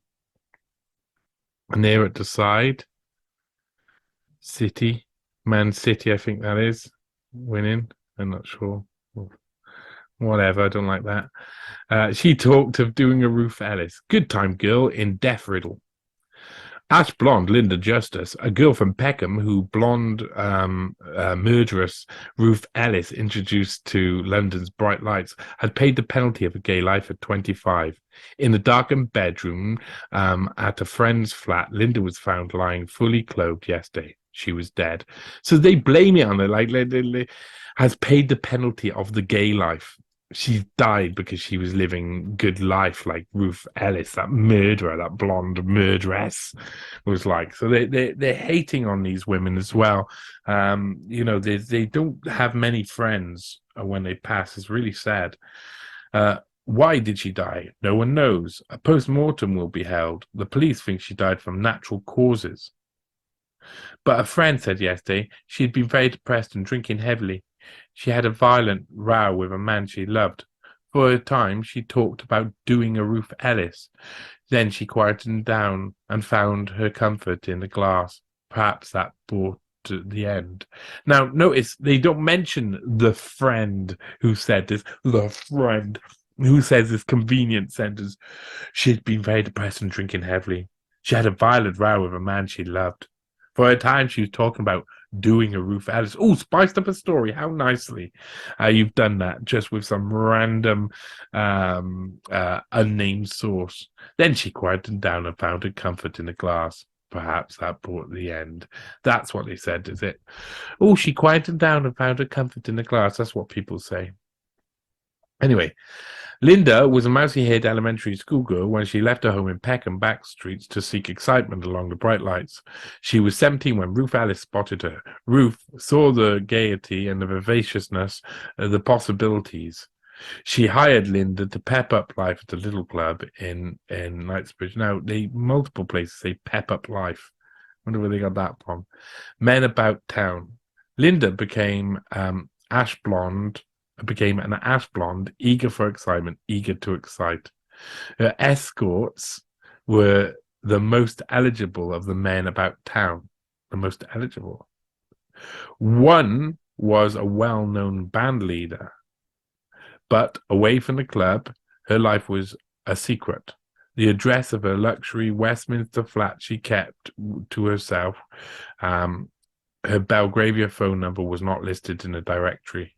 And there at the side, Man City, I think that is, winning. I'm not sure. Whatever, I don't like that. She talked of doing a Ruth Ellis. Good time girl in Death Riddle. Ash blonde Linda Justice, a girl from Peckham who blonde murderess Ruth Ellis introduced to London's bright lights, had paid the penalty of a gay life at 25. In the darkened bedroom at a friend's flat, Linda was found lying fully clothed yesterday. She was dead. So they blame it on her, like has paid the penalty of the gay life. She died because she was living good life, like Ruth Ellis, that murderer, that blonde murderess, was like. So they're hating on these women as well. They don't have many friends when they pass. It's really sad. Why did she die? No one knows. A post-mortem will be held. The police think she died from natural causes. But a friend said yesterday she had been very depressed and drinking heavily. She had a violent row with a man she loved. For a time, she talked about doing a Ruth Ellis. Then she quieted down and found her comfort in the glass. Perhaps that brought to the end. Now, notice they don't mention the friend who said this. The friend who says this convenient sentence. She'd been very depressed and drinking heavily. She had a violent row with a man she loved. For a time, she was talking about doing a Ruth Ellis. Oh, spiced up a story. How nicely you've done that, just with some random unnamed source. Then she quieted down and found her comfort in a glass. Perhaps that brought the end. That's what they said, is it? Oh, she quieted down and found her comfort in the glass. That's what people say. Anyway, Linda was a mousy-haired elementary schoolgirl when she left her home in Peck and back streets to seek excitement along the bright lights. She was 17 when Ruth Ellis spotted her. Ruth saw the gaiety and the vivaciousness, the possibilities. She hired Linda to pep up life at the little club in Knightsbridge. Now, multiple places say pep up life. I wonder where they got that from. Men about town. Linda became an ash blonde, eager for excitement, eager to excite. Her escorts were the most eligible of the men about town. The most eligible. One was a well-known band leader, but away from the club, her life was a secret. The address of her luxury Westminster flat she kept to herself. Her Belgravia phone number was not listed in a directory.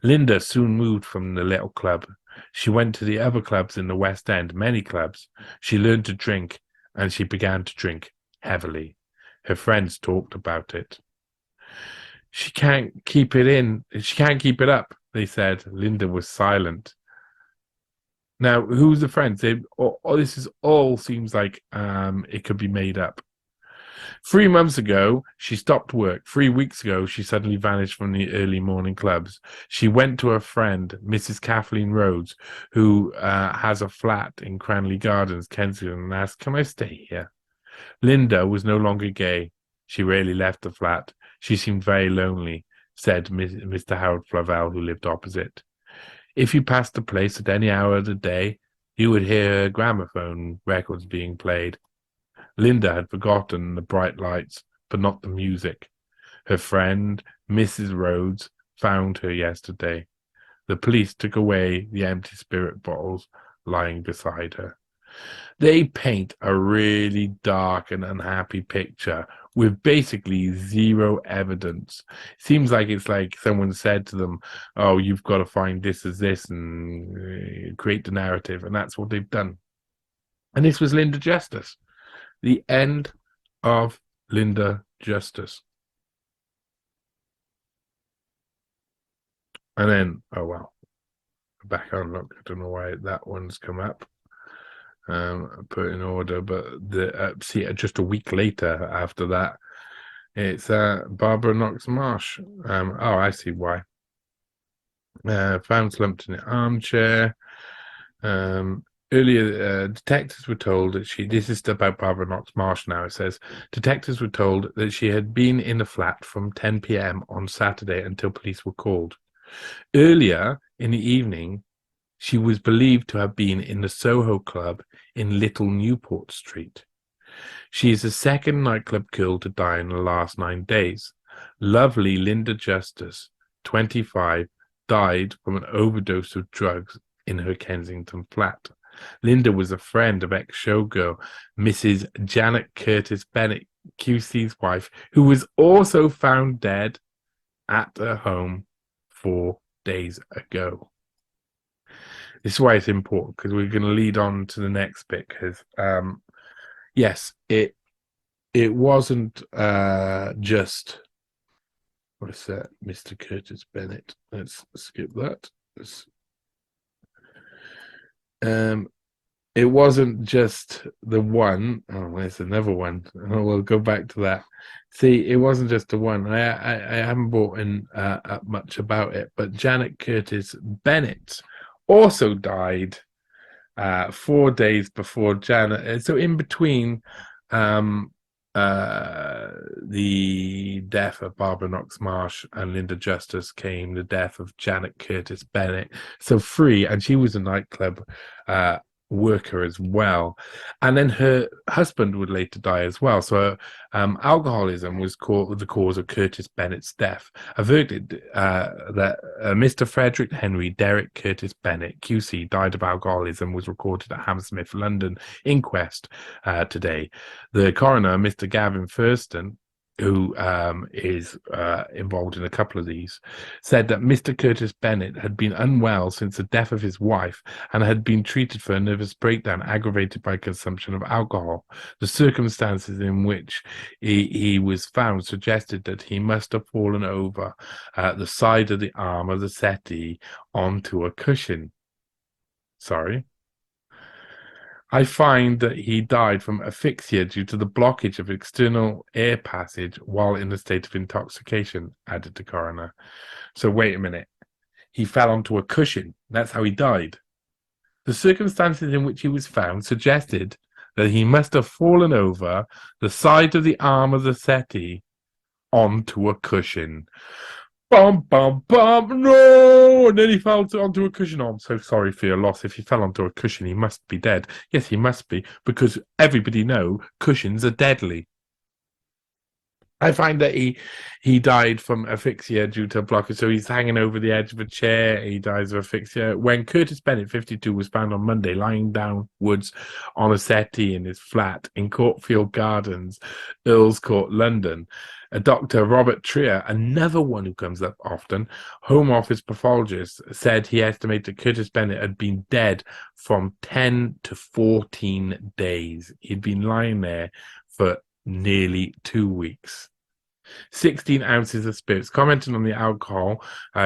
Linda soon moved from the little club. She went to the other clubs in the West End, many clubs. She learned to drink, and she began to drink heavily. Her friends talked about it. She can't keep it in. She can't keep it up, they said. Linda was silent. Now, who's the friends? This all seems like it could be made up. 3 months ago, she stopped work. 3 weeks ago, she suddenly vanished from the early morning clubs. She went to her friend, Mrs. Kathleen Rhodes, who has a flat in Cranley Gardens, Kensington, and asked, "Can I stay here?" Linda was no longer gay. She rarely left the flat. She seemed very lonely, said Mr. Harold Flavel, who lived opposite. If you passed the place at any hour of the day, you would hear gramophone records being played. Linda had forgotten the bright lights, but not the music. Her friend, Mrs. Rhodes, found her yesterday. The police took away the empty spirit bottles lying beside her. They paint a really dark and unhappy picture with basically zero evidence. Seems like it's like someone said to them, "Oh, you've got to find this as this and create the narrative," and that's what they've done. And this was Linda Justice. The end of Linda Justice. And then, oh well, back on. Look, I don't know why that one's come up. Put in order, but see, just a week later after that, it's Barbara Knox Marsh. Oh, I see why. Found slumped in an armchair. Earlier, detectives were told that this is about Barbara Knox Marsh now. It says, detectives were told that she had been in the flat from 10 p.m. on Saturday until police were called. Earlier in the evening, she was believed to have been in the Soho Club in Little Newport Street. She is the second nightclub girl to die in the last 9 days. Lovely Linda Justice, 25, died from an overdose of drugs in her Kensington flat. Linda was a friend of ex-showgirl Mrs. Janet Curtis Bennett, QC's wife, who was also found dead at her home 4 days ago. This is why it's important, because we're going to lead on to the next bit. Because yes, it wasn't just what's that, Mr. Curtis Bennett. Let's skip that. It wasn't just the one. Oh, there's another one. Oh, we'll go back to that. See, it wasn't just the one. I haven't brought in much about it, but Janet Curtis Bennett also died 4 days before Janet. So in between um, the death of Barbara Knox Marsh and Linda Justice came the death of Janet Curtis Bennett. So three, and she was a nightclub uh, worker as well. And then her husband would later die as well. So alcoholism was the cause of Curtis Bennett's death. A verdict that Mr. Frederick Henry Derek Curtis Bennett, QC, died of alcoholism was recorded at Hammersmith, London inquest today. The coroner, Mr. Gavin Thurston, who is involved in a couple of these, said that Mr. Curtis Bennett had been unwell since the death of his wife and had been treated for a nervous breakdown aggravated by consumption of alcohol. The circumstances in which he was found suggested that he must have fallen over the side of the arm of the settee onto a cushion. Sorry. I find that he died from asphyxia due to the blockage of external air passage while in a state of intoxication, added the coroner. So wait a minute. He fell onto a cushion. That's how he died. The circumstances in which he was found suggested that he must have fallen over the side of the arm of the settee onto a cushion. Bum, bum, bum, no! And then he fell onto a cushion. Oh, I'm so sorry for your loss. If he fell onto a cushion, he must be dead. Yes, he must be, because everybody knows cushions are deadly. I find that he died from asphyxia due to a blockage. So he's hanging over the edge of a chair. He dies of asphyxia. When Curtis Bennett, 52, was found on Monday lying downwards on a settee in his flat in Courtfield Gardens, Earls Court, London, Dr. Robert Trier, another one who comes up often, Home Office pathologist, said he estimated Curtis Bennett had been dead from 10 to 14 days. He'd been lying there for nearly 2 weeks. 16 ounces of spirits. Commenting on the alcohol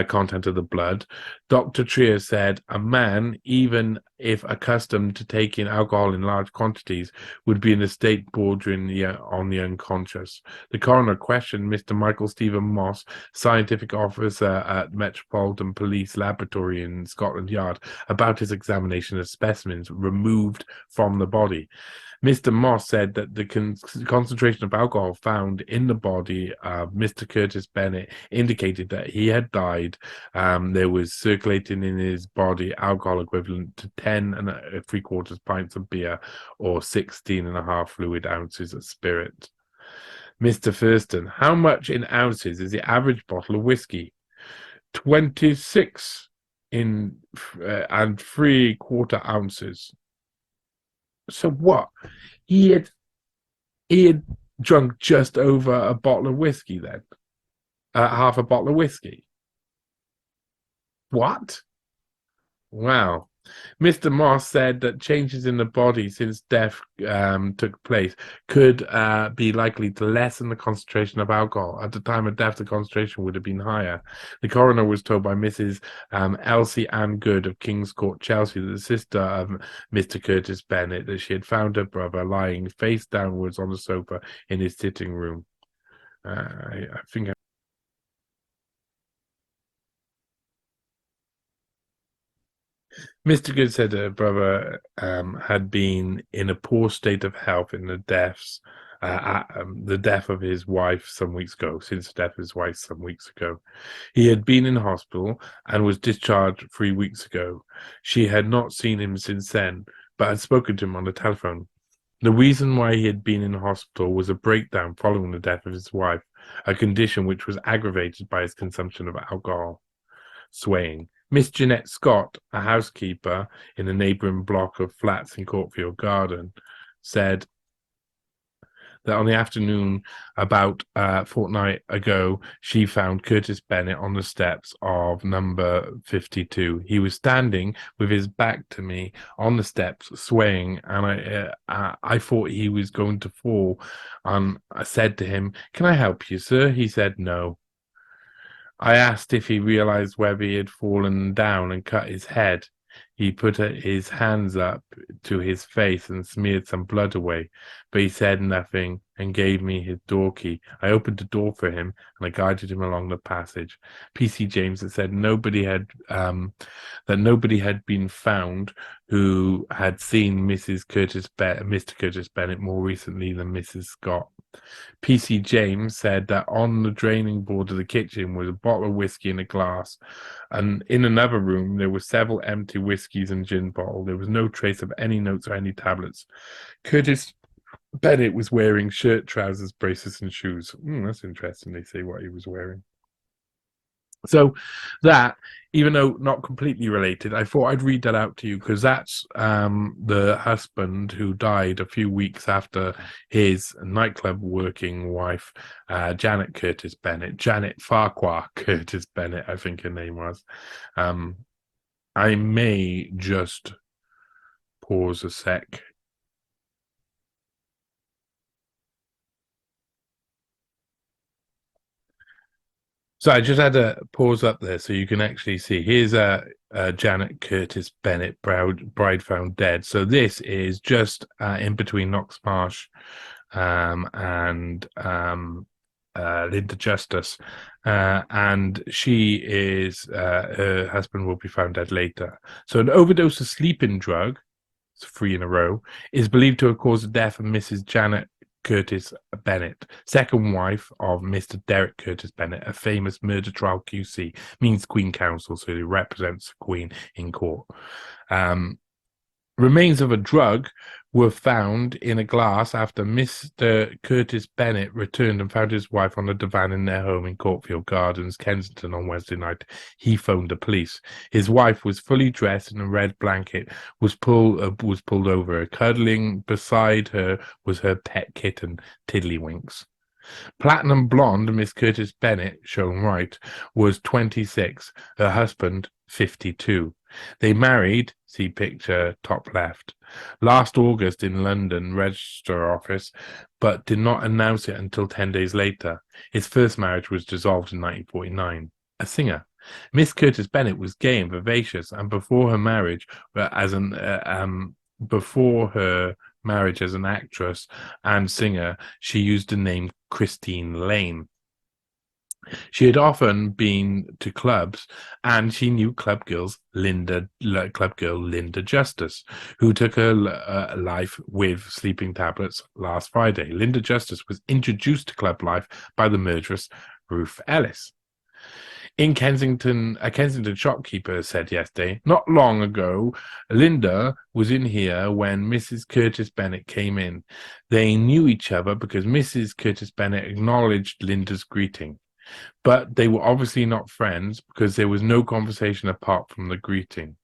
content of the blood, Dr. Trier said a man, even if accustomed to taking alcohol in large quantities, would be in a state bordering on the unconscious. The coroner questioned Mr. Michael Stephen Moss, scientific officer at Metropolitan Police Laboratory in Scotland Yard, about his examination of specimens removed from the body. Mr. Moss said that the concentration of alcohol found in the body of Mr. Curtis Bennett indicated that he had died. There was circulating in his body alcohol equivalent to 10 3/4 pints of beer or 16.5 fluid ounces of spirit. Mr. Thurston, how much in ounces is the average bottle of whiskey? 26 and 3/4 ounces. So what? He had drunk just over a bottle of whiskey then, half a bottle of whiskey. What? Wow. Mr. Moss said that changes in the body since death took place could be likely to lessen the concentration of alcohol. At the time of death, the concentration would have been higher. The coroner was told by Mrs. Elsie Ann Good of King's Court, Chelsea, the sister of Mr. Curtis Bennett, that she had found her brother lying face downwards on the sofa in his sitting room. I think Mr. Good said her brother had been in a poor state of health in the death of his wife some weeks ago, since the death of his wife some weeks ago. He had been in hospital and was discharged 3 weeks ago. She had not seen him since then, but had spoken to him on the telephone. The reason why he had been in hospital was a breakdown following the death of his wife, a condition which was aggravated by his consumption of alcohol. Swaying. Miss Jeanette Scott, a housekeeper in a neighbouring block of flats in Courtfield Garden, said that on the afternoon about a fortnight ago, she found Curtis Bennett on the steps of number 52. He was standing with his back to me on the steps, swaying, and I thought he was going to fall. I said to him, "Can I help you, sir?" He said no. I asked if he realized whether he had fallen down and cut his head. He put his hands up to his face and smeared some blood away, but he said nothing and gave me his door key. I opened the door for him and I guided him along the passage. PC James had said that nobody had been found who had seen Mr. Curtis Bennett more recently than Mrs. Scott. PC James said that on the draining board of the kitchen was a bottle of whiskey and a glass, and in another room there were several empty whiskies and gin bottles. There was no trace of any notes or any tablets. Curtis Bennett was wearing shirt, trousers, braces, and shoes. That's interesting. They say what he was wearing. So that, even though not completely related, I thought I'd read that out to you because that's the husband who died a few weeks after his nightclub working wife, Janet Curtis Bennett, Janet Farquhar Curtis Bennett, I think her name was. I may just pause a sec. So I just had to pause up there so you can actually see. Here's Janet Curtis Bennett, bride found dead. So this is just in between Knox Marsh and Linda Justice. And she is, her husband will be found dead later. So an overdose of sleeping drug, it's 3 in a row, is believed to have caused the death of Mrs. Janet Curtis Bennett, second wife of Mr. Derek Curtis Bennett, a famous murder trial QC, means Queen Counsel, so he represents the Queen in court. Remains of a drug were found in a glass after Mr. Curtis Bennett returned and found his wife on a divan in their home in Courtfield Gardens, Kensington, on Wednesday night. He phoned the police. His wife was fully dressed in a red blanket, was pulled over her. Cuddling beside her was her pet kitten, Tiddlywinks. Platinum blonde Miss Curtis Bennett, shown right, was 26. Her husband, 52. They married, see picture top left, last August in London Register Office, but did not announce it until 10 days later. His first marriage was dissolved in 1949. A singer. Miss Curtis Bennett was gay and vivacious, and before her marriage as an actress and singer, she used the name Christine Lane. She had often been to clubs, and she knew club girl Linda Justice, who took her life with sleeping tablets last Friday. Linda Justice was introduced to club life by the murderess Ruth Ellis. In Kensington, a Kensington shopkeeper said yesterday, not long ago, Linda was in here when Mrs. Curtis Bennett came in. They knew each other because Mrs. Curtis Bennett acknowledged Linda's greeting. But they were obviously not friends because there was no conversation apart from the greeting.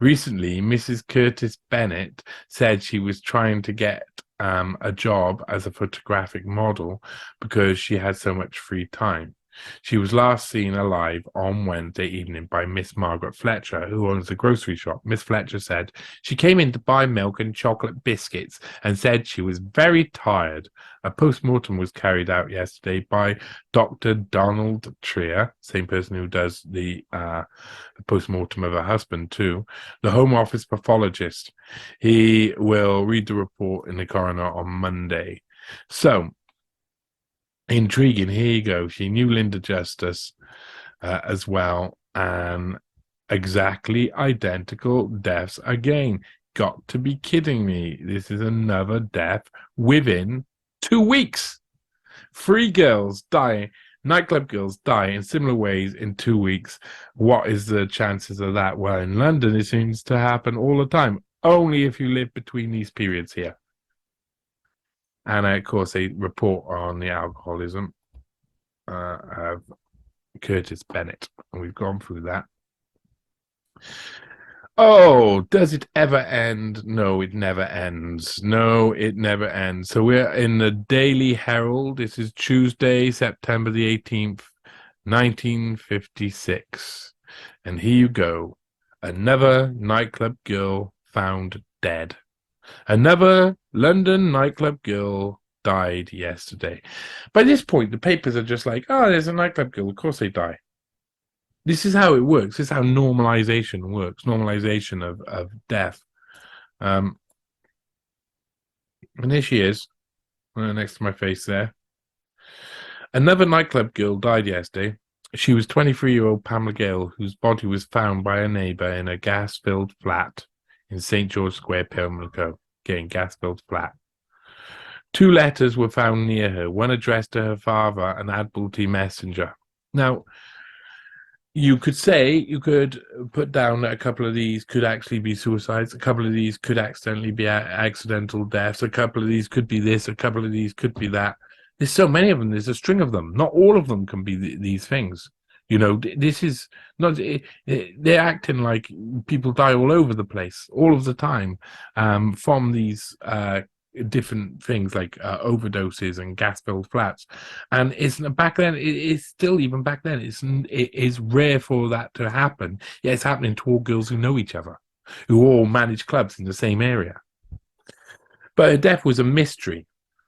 Recently, Mrs. Curtis Bennett said she was trying to get a job as a photographic model because she had so much free time. She was last seen alive on Wednesday evening by Miss Margaret Fletcher, who owns the grocery shop. Miss Fletcher said she came in to buy milk and chocolate biscuits and said she was very tired. A post-mortem was carried out yesterday by Dr. Donald Trier, same person who does the post-mortem of her husband too, the Home Office pathologist. He will read the report in the coroner on Monday. So, intriguing. Here you go. She knew Linda Justice as well, and exactly identical deaths again. Got to be kidding me. This is another death within 2 weeks. 3 girls die, nightclub girls die in similar ways in 2 weeks. What is the chances of that? Well, in London, it seems to happen all the time, only if you live between these periods here. And of course, they report on the alcoholism of Curtis Bennett. And we've gone through that. Oh, does it ever end? No, it never ends. No, it never ends. So we're in the Daily Herald. This is Tuesday, September the 18th, 1956. And here you go. Another nightclub girl found dead. Another London nightclub girl died yesterday. By this point, the papers are just like, oh, there's a nightclub girl. Of course they die. this is how it works. This is how normalization works. Normalization of death. And here she is, next to my face there. Another nightclub girl died yesterday. She was 23-year-old Pamela Gale, whose body was found by a neighbour in a gas-filled flat in St. George Square, Pimlico. Again, gas-filled flat. 2 letters were found near her, one addressed to her father, an Admiralty messenger. Now, you could put down that a couple of these could actually be suicides, a couple of these could accidentally be accidental deaths, a couple of these could be this, a couple of these could be that. There's so many of them. There's a string of them. Not all of them can be these things. This is not. They're acting like people die all over the place, all of the time, from these different things like overdoses and gas-filled flats. And it's back then. It's still even back then. It is rare for that to happen. Yeah, it's happening to all girls who know each other, who all manage clubs in the same area. But her death was a mystery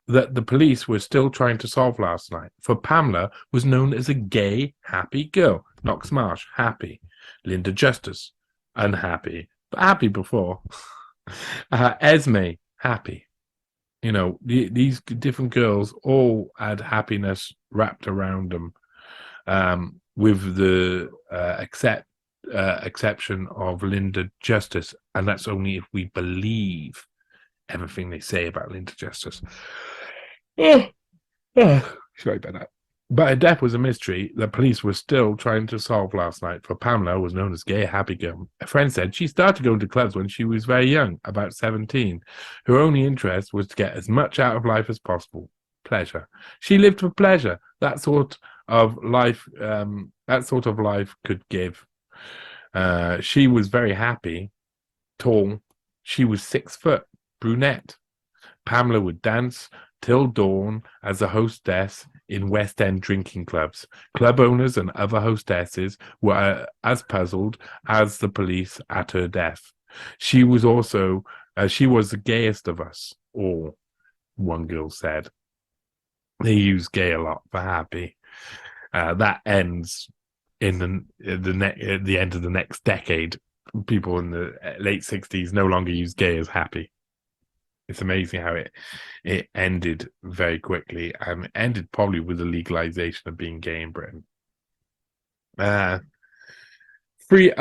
that the police were still trying to solve last night. For Pamela was known as a gay, happy girl. Knox Marsh, happy. Linda Justice, unhappy, but happy before. Esme, happy. These different girls all had happiness wrapped around them, with the exception of Linda Justice, and that's only if we believe everything they say about Linda Justice. Sorry about that. But her death was a mystery the police were still trying to solve last night. For Pamela was known as gay, happy girl. A friend said she started going to clubs when she was very young, about 17. Her only interest was to get as much out of life as possible. Pleasure. She lived for pleasure. That sort of life could give. She was very happy, tall. She was 6 foot, brunette. Pamela would dance till dawn as a hostess in West End drinking clubs. Club owners and other hostesses were as puzzled as the police at her death. She was the gayest of us all, one girl said. They use gay a lot for happy. That ends in the end of the next decade. People in the late 60s no longer use gay as happy. It's amazing how it ended very quickly, and ended probably with the legalization of being gay in Britain. 3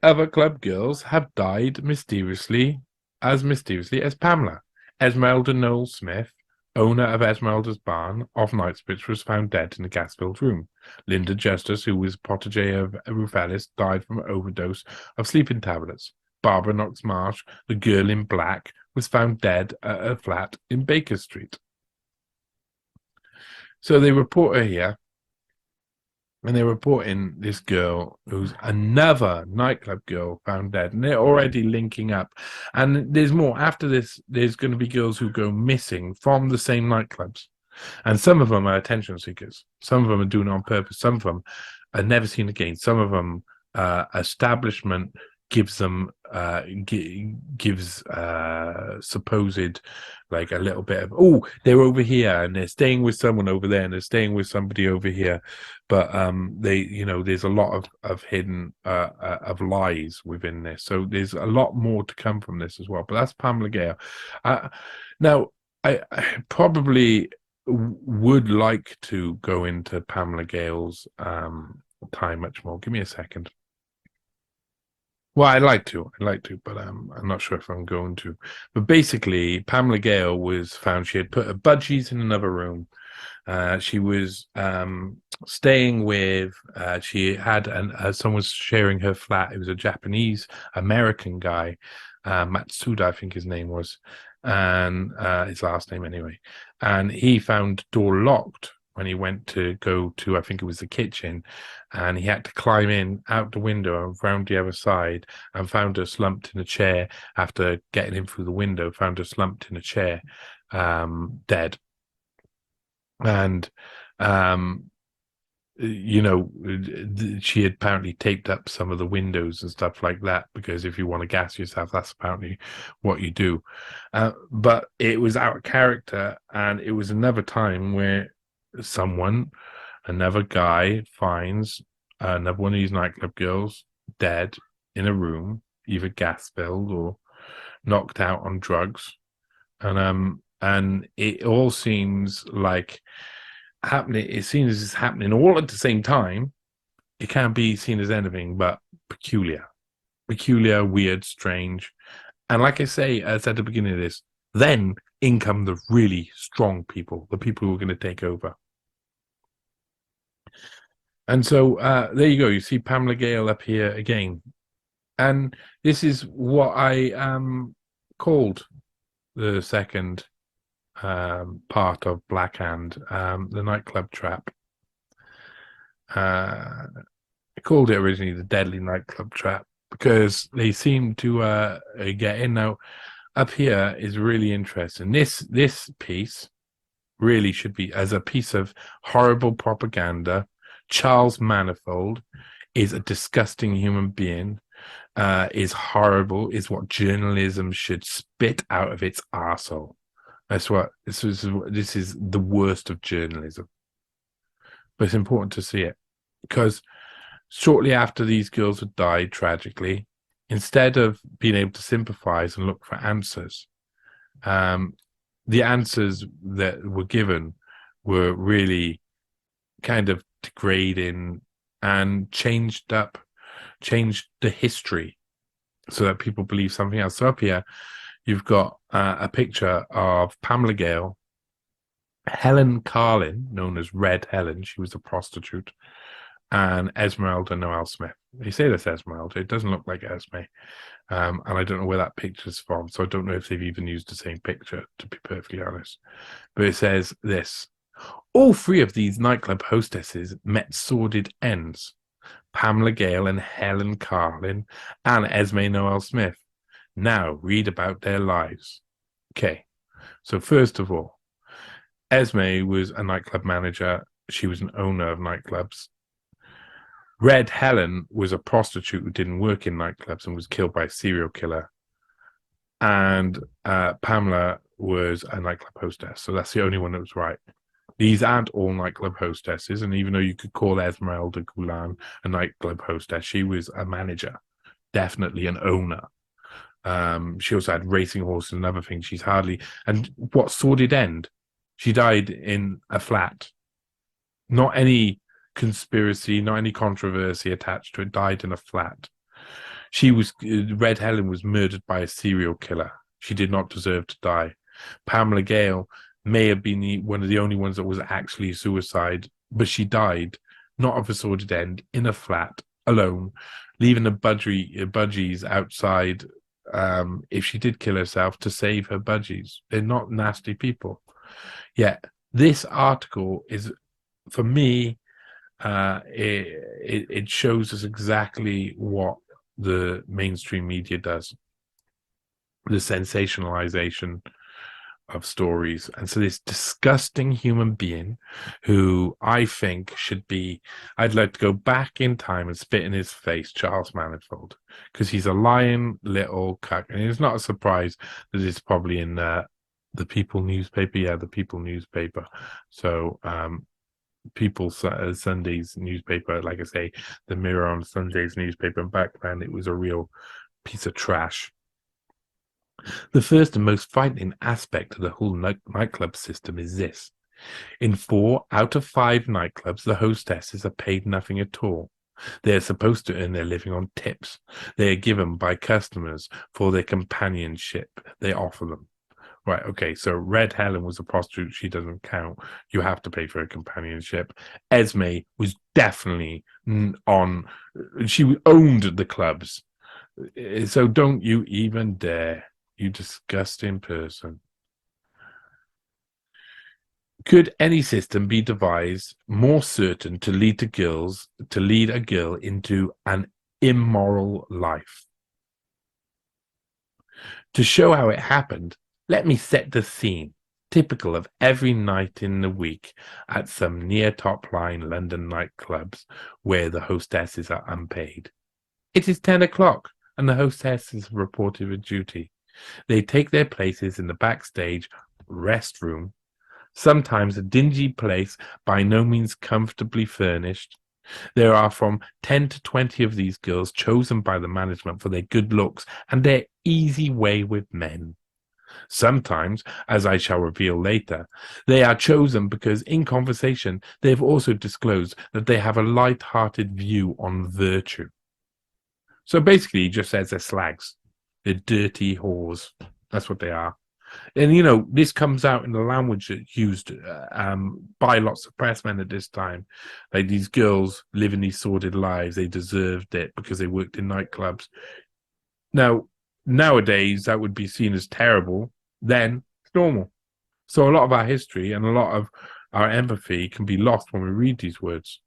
other club girls have died mysteriously as Pamela. Esmeralda Noel Smith, owner of Esmeralda's Barn off Knightsbridge, was found dead in a gas-filled room. Linda Justice, who was protege of Ruth Ellis, died from an overdose of sleeping tablets. Barbara Knox Marsh, the girl in black, was found dead at a flat in Baker Street. So they report her here, and they're reporting this girl who's another nightclub girl found dead, and they're already linking up. And there's more. After this, there's going to be girls who go missing from the same nightclubs. And some of them are attention seekers. Some of them are doing it on purpose. Some of them are never seen again. Some of them, establishment gives them supposed, like, a little bit of, they're over here and they're staying with someone over there and they're staying with somebody over here, but there's a lot of hidden of lies within this, so there's a lot more to come from this as well. But that's Pamela Gale. Now I probably would like to go into Pamela Gale's time much more. Give me a second. Well, I'd like to, but I'm not sure if I'm going to. But basically, Pamela Gale was found. She had put her budgies in another room. She was staying with. She had someone was sharing her flat. It was a Japanese American guy, Matsuda, I think his name was, and his last name anyway. And he found the door locked when he went to go to, I think it was the kitchen, and he had to climb in out the window and round the other side, and found her slumped in a chair after getting in through the window, found her slumped in a chair, dead. And she had apparently taped up some of the windows and stuff like that, because if you want to gas yourself, that's apparently what you do. But it was out of character, and it was another time where another guy finds another one of these nightclub girls dead in a room, either gas filled or knocked out on drugs, and it all seems like happening. It seems it's happening all at the same time. It can't be seen as anything but peculiar, weird, strange. And like I say, as at the beginning of this, then in come the really strong people, the people who are going to take over. And so there you go. You see Pamela Gale up here again. And this is what I called the second part of Black Hand, the nightclub trap. I called it originally the Deadly Nightclub Trap because they seem to get in. Now, up here is really interesting. This piece really should be as a piece of horrible propaganda. Charles Manifold is a disgusting human being, is horrible, is what journalism should spit out of its arsehole. That's what this is the worst of journalism. But it's important to see it because shortly after these girls had died tragically, instead of being able to sympathize and look for answers, the answers that were given were really kind of degrading and changed the history so that people believe something else. So up here, you've got a picture of Pamela Gale, Helen Carlin, known as Red Helen, she was a prostitute, and Esmeralda Noel Smith. They say that's Esmeralda. It doesn't look like Esme. And I don't know where that picture's from, so I don't know if they've even used the same picture, to be perfectly honest. But it says this: all three of these nightclub hostesses met sordid ends. Pamela Gale and Helen Carlin and Esme Noel Smith. Now read about their lives. Okay, so first of all, Esme was a nightclub manager. She was an owner of nightclubs. Red Helen was a prostitute who didn't work in nightclubs and was killed by a serial killer. And Pamela was a nightclub hostess. So that's the only one that was right. These aren't all nightclub hostesses. And even though you could call Esmeralda Gullan a nightclub hostess, she was a manager, definitely an owner. She also had racing horses and other things. She's hardly... And what sordid end? She died in a flat. Not any conspiracy, not any controversy attached to it. Died in a flat. Red Helen was murdered by a serial killer. She did not deserve to die. Pamela Gale may have been one of the only ones that was actually suicide, but she died not of a sordid end, in a flat, alone, leaving the budgies outside. If she did kill herself, to save her budgies. They're not nasty people. Yet this article is, for me, it shows us exactly what the mainstream media does: the sensationalization of stories. And so this disgusting human being, who I think should be, I'd like to go back in time and spit in his face, Charles Manifold, because he's a lying little cuck. And it's not a surprise that it's probably in the People newspaper. Yeah, the People newspaper. So People Sunday's newspaper, like I say, the Mirror on Sunday's newspaper, and back then it was a real piece of trash. The first and most frightening aspect of the whole nightclub system is this: in 4 out of 5 nightclubs, the hostesses are paid nothing at all. They are supposed to earn their living on tips they are given by customers for their companionship they offer them. Right, okay, so Red Helen was a prostitute. She doesn't count. You have to pay for her companionship. Esme was definitely she owned the clubs. So don't you even dare, you disgusting person. Could any system be devised more certain to lead a girl into an immoral life? To show how it happened, let me set the scene, typical of every night in the week at some near top-line London nightclubs where the hostesses are unpaid. It is 10 o'clock, and the hostesses have reported for duty. They take their places in the backstage restroom, sometimes a dingy place by no means comfortably furnished. There are from 10 to 20 of these girls chosen by the management for their good looks and their easy way with men. Sometimes, as I shall reveal later, they are chosen because in conversation they have also disclosed that they have a light-hearted view on virtue. So basically, he just says they're slags. They're dirty whores. That's what they are. And, you know, this comes out in the language that's used by lots of pressmen at this time. Like, these girls living these sordid lives. They deserved it because they worked in nightclubs. Now, nowadays, that would be seen as terrible. Then, it's normal. So a lot of our history and a lot of our empathy can be lost when we read these words.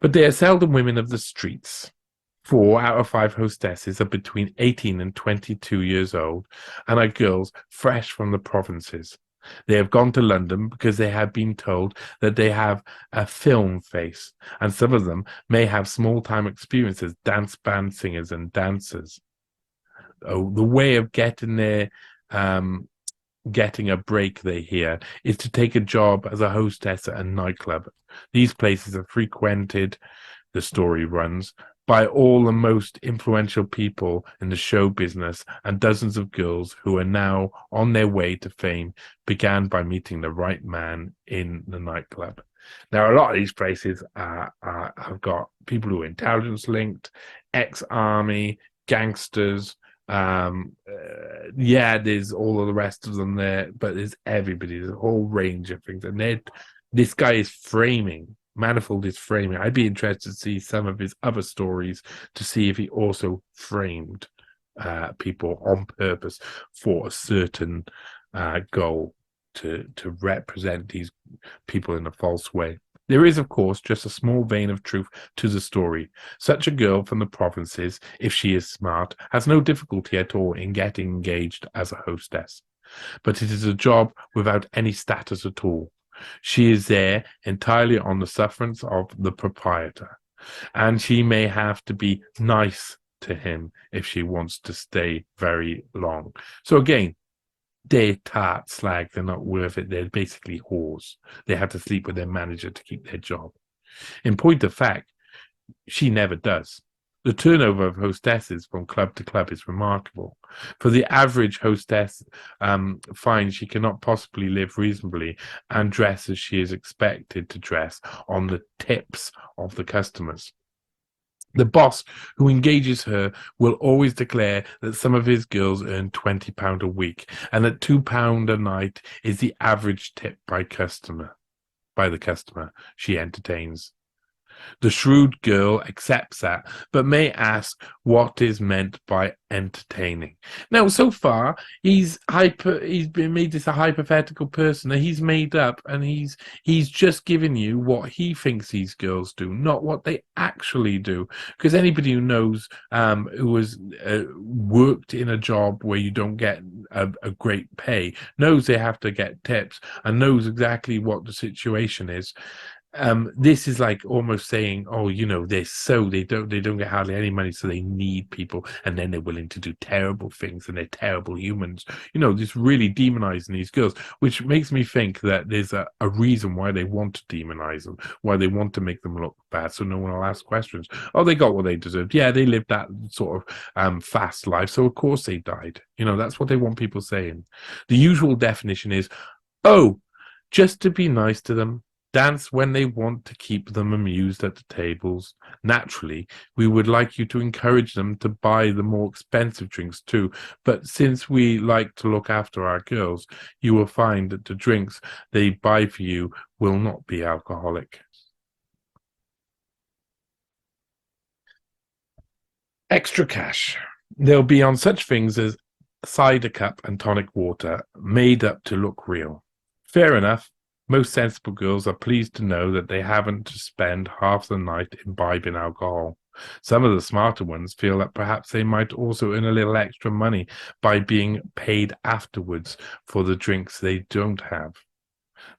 But they are seldom women of the streets. 4 out of 5 hostesses are between 18 and 22 years old and are girls fresh from the provinces. They have gone to London because they have been told that they have a film face, and some of them may have small-time experience as dance band singers and dancers. Oh, the way of getting their getting a break, they hear, is to take a job as a hostess at a nightclub. These places are frequented, the story runs, by all the most influential people in the show business, and dozens of girls who are now on their way to fame began by meeting the right man in the nightclub. Now, a lot of these places have got people who are intelligence linked, ex-army, gangsters. There's all of the rest of them there, but there's everybody. There's a whole range of things, and this guy is framing. Manifold is framing. I'd be interested to see some of his other stories to see if he also framed people on purpose for a certain goal to represent these people in a false way. There is, of course, just a small vein of truth to the story. Such a girl from the provinces, if she is smart, has no difficulty at all in getting engaged as a hostess. But it is a job without any status at all. She is there entirely on the sufferance of the proprietor, and she may have to be nice to him if she wants to stay very long. So again, they're tart slag, they're not worth it, they're basically whores. They have to sleep with their manager to keep their job. In point of fact, she never does. The turnover of hostesses from club to club is remarkable. For the average hostess finds she cannot possibly live reasonably and dress as she is expected to dress on the tips of the customers. The boss who engages her will always declare that some of his girls earn £20 a week and that £2 a night is the average tip by the customer she entertains. The shrewd girl accepts that, but may ask what is meant by entertaining. Now, so far, he's been made this a hypothetical person that he's made up, and he's just given you what he thinks these girls do, not what they actually do. Because anybody who knows, who has worked in a job where you don't get a great pay, knows they have to get tips and knows exactly what the situation is. This is like almost saying, oh, you know, they don't get hardly any money, so they need people, and then they're willing to do terrible things, and they're terrible humans. You know, this really demonizing these girls, which makes me think that there's a reason why they want to demonize them, why they want to make them look bad, so no one will ask questions. Oh, they got what they deserved. Yeah, they lived that sort of fast life, so of course they died. You know, that's what they want people saying. The usual definition is, oh, just to be nice to them, dance when they want to keep them amused at the tables. Naturally, we would like you to encourage them to buy the more expensive drinks too, but since we like to look after our girls, you will find that the drinks they buy for you will not be alcoholic. Extra cash. They'll be on such things as cider cup and tonic water, made up to look real. Fair enough. Most sensible girls are pleased to know that they haven't to spend half the night imbibing alcohol. Some of the smarter ones feel that perhaps they might also earn a little extra money by being paid afterwards for the drinks they don't have.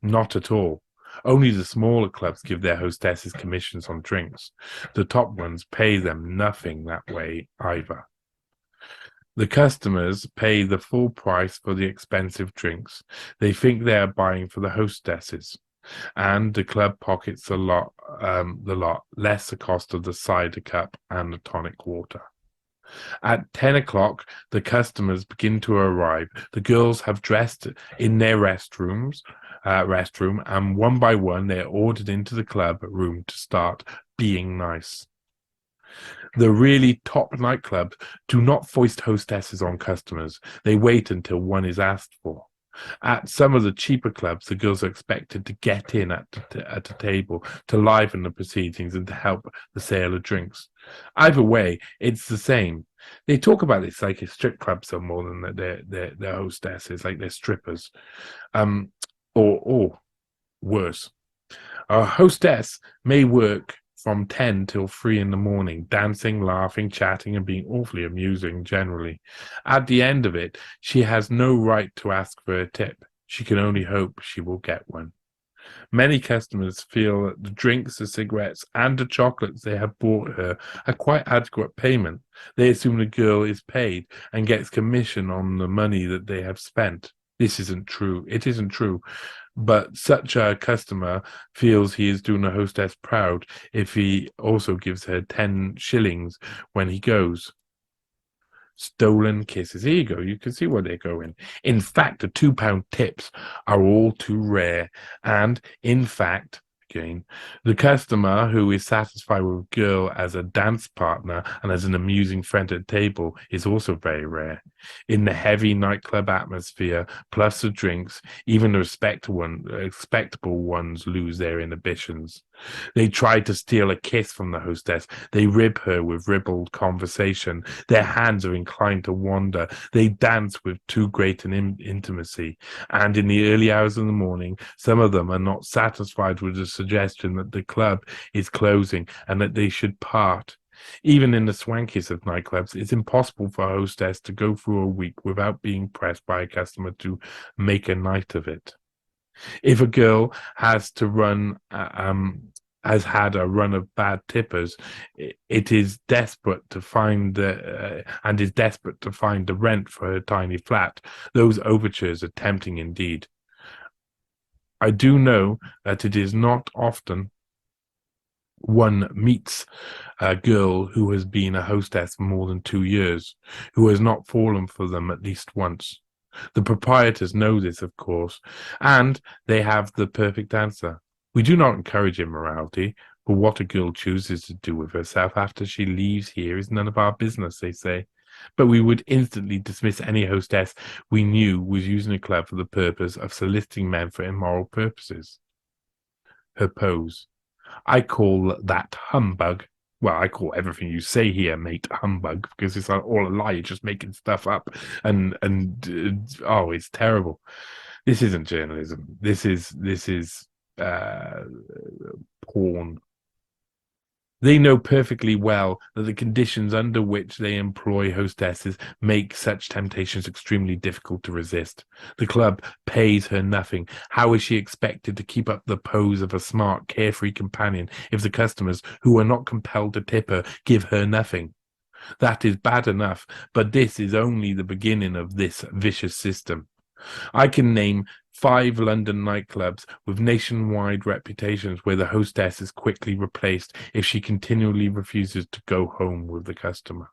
Not at all. Only the smaller clubs give their hostesses commissions on drinks. The top ones pay them nothing that way either. The customers pay the full price for the expensive drinks. They think they are buying for the hostesses. and the club pockets the lot, less the cost of the cider cup and the tonic water. At 10 o'clock, the customers begin to arrive. The girls have dressed in their restroom, and one by one, they're ordered into the club room to start being nice. The really top nightclubs do not foist hostesses on customers. They wait until one is asked for. At some of the cheaper clubs, the girls are expected to get in at the table to liven the proceedings and to help the sale of drinks. Either way, it's the same. They talk about this like a strip club some more than their hostesses, like they're strippers, or worse. A hostess may work from 10 till 3 in the morning, dancing, laughing, chatting, and being awfully amusing generally. At the end of it, she has no right to ask for a tip. She can only hope she will get one. Many customers feel that the drinks, the cigarettes, and the chocolates they have bought her are quite adequate payment. They assume the girl is paid and gets commission on the money that they have spent. This isn't true. It isn't true. But such a customer feels he is doing a hostess proud if he also gives her 10 shillings when he goes. Stolen kisses. Here you go. You can see where they're going. In fact, the £2 tips are all too rare. And in fact, again, the customer who is satisfied with a girl as a dance partner and as an amusing friend at the table is also very rare. In the heavy nightclub atmosphere, plus the drinks, even the respectable ones lose their inhibitions. They try to steal a kiss from the hostess. They rib her with ribald conversation. Their hands are inclined to wander. They dance with too great an intimacy. And in the early hours of the morning, some of them are not satisfied with the suggestion that the club is closing and that they should part. Even in the swankiest of nightclubs, it's impossible for a hostess to go through a week without being pressed by a customer to make a night of it. If a girl has had a run of bad tippers, it is desperate to find the rent for her tiny flat. Those overtures are tempting indeed. I do know that it is not often one meets a girl who has been a hostess for more than 2 years, who has not fallen for them at least once. The proprietors know this, of course, and they have the perfect answer. We do not encourage immorality, but what a girl chooses to do with herself after she leaves here is none of our business, they say. But we would instantly dismiss any hostess we knew was using a club for the purpose of soliciting men for immoral purposes. Her pose. I call that humbug. Well, I call everything you say here, mate, humbug, because it's all a lie. You're just making stuff up, and it's terrible. This isn't journalism. This is porn. They know perfectly well that the conditions under which they employ hostesses make such temptations extremely difficult to resist. The club pays her nothing. How is she expected to keep up the pose of a smart, carefree companion if the customers, who are not compelled to tip her, give her nothing? That is bad enough, but this is only the beginning of this vicious system. I can name 5 London nightclubs with nationwide reputations where the hostess is quickly replaced if she continually refuses to go home with the customer.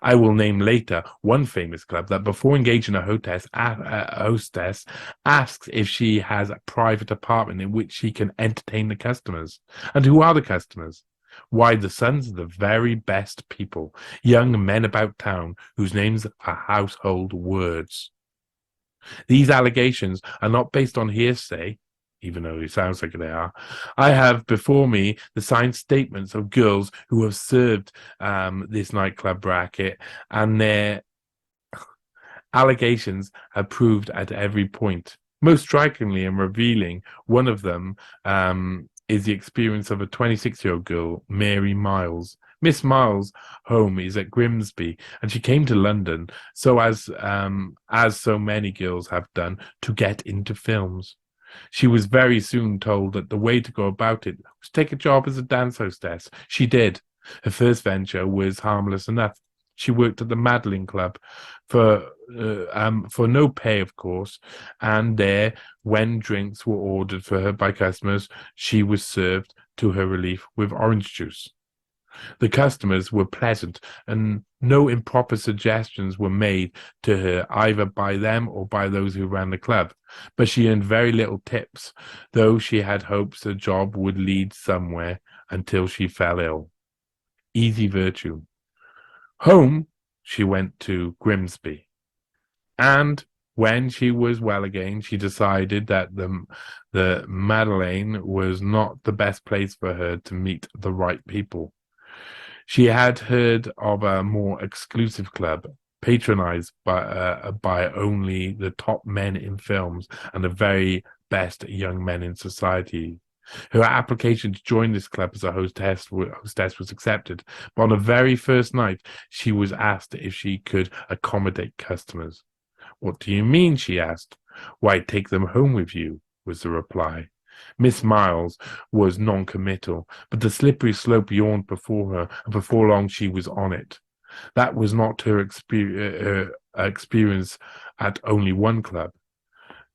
I will name later one famous club that before engaging a hostess asks if she has a private apartment in which she can entertain the customers. And who are the customers? Why, the sons of the very best people, young men about town whose names are household words. These allegations are not based on hearsay, even though it sounds like they are. I have before me the signed statements of girls who have served this nightclub racket, and their allegations have proved at every point. Most strikingly and revealing, one of them is the experience of a 26-year-old girl, Mary Miles. Miss Miles' home is at Grimsby, and she came to London as so many girls have done, to get into films. She was very soon told that the way to go about it was take a job as a dance hostess. She did. Her first venture was harmless enough. She worked at the Madeline Club for no pay, of course, and there, when drinks were ordered for her by customers, she was served, to her relief, with orange juice. The customers were pleasant, and no improper suggestions were made to her either by them or by those who ran the club. But she earned very little tips, though she had hopes the job would lead somewhere until she fell ill. Easy virtue. Home she went to Grimsby, and when she was well again, she decided that the Madeleine was not the best place for her to meet the right people. She had heard of a more exclusive club, patronized by only the top men in films and the very best young men in society. Her application to join this club as a hostess was accepted, but on the very first night, she was asked if she could accommodate customers. "What do you mean?" she asked. "Why, take them home with you," was the reply. Miss Miles was non-committal, but the slippery slope yawned before her, and before long she was on it. That was not her experience at only one club.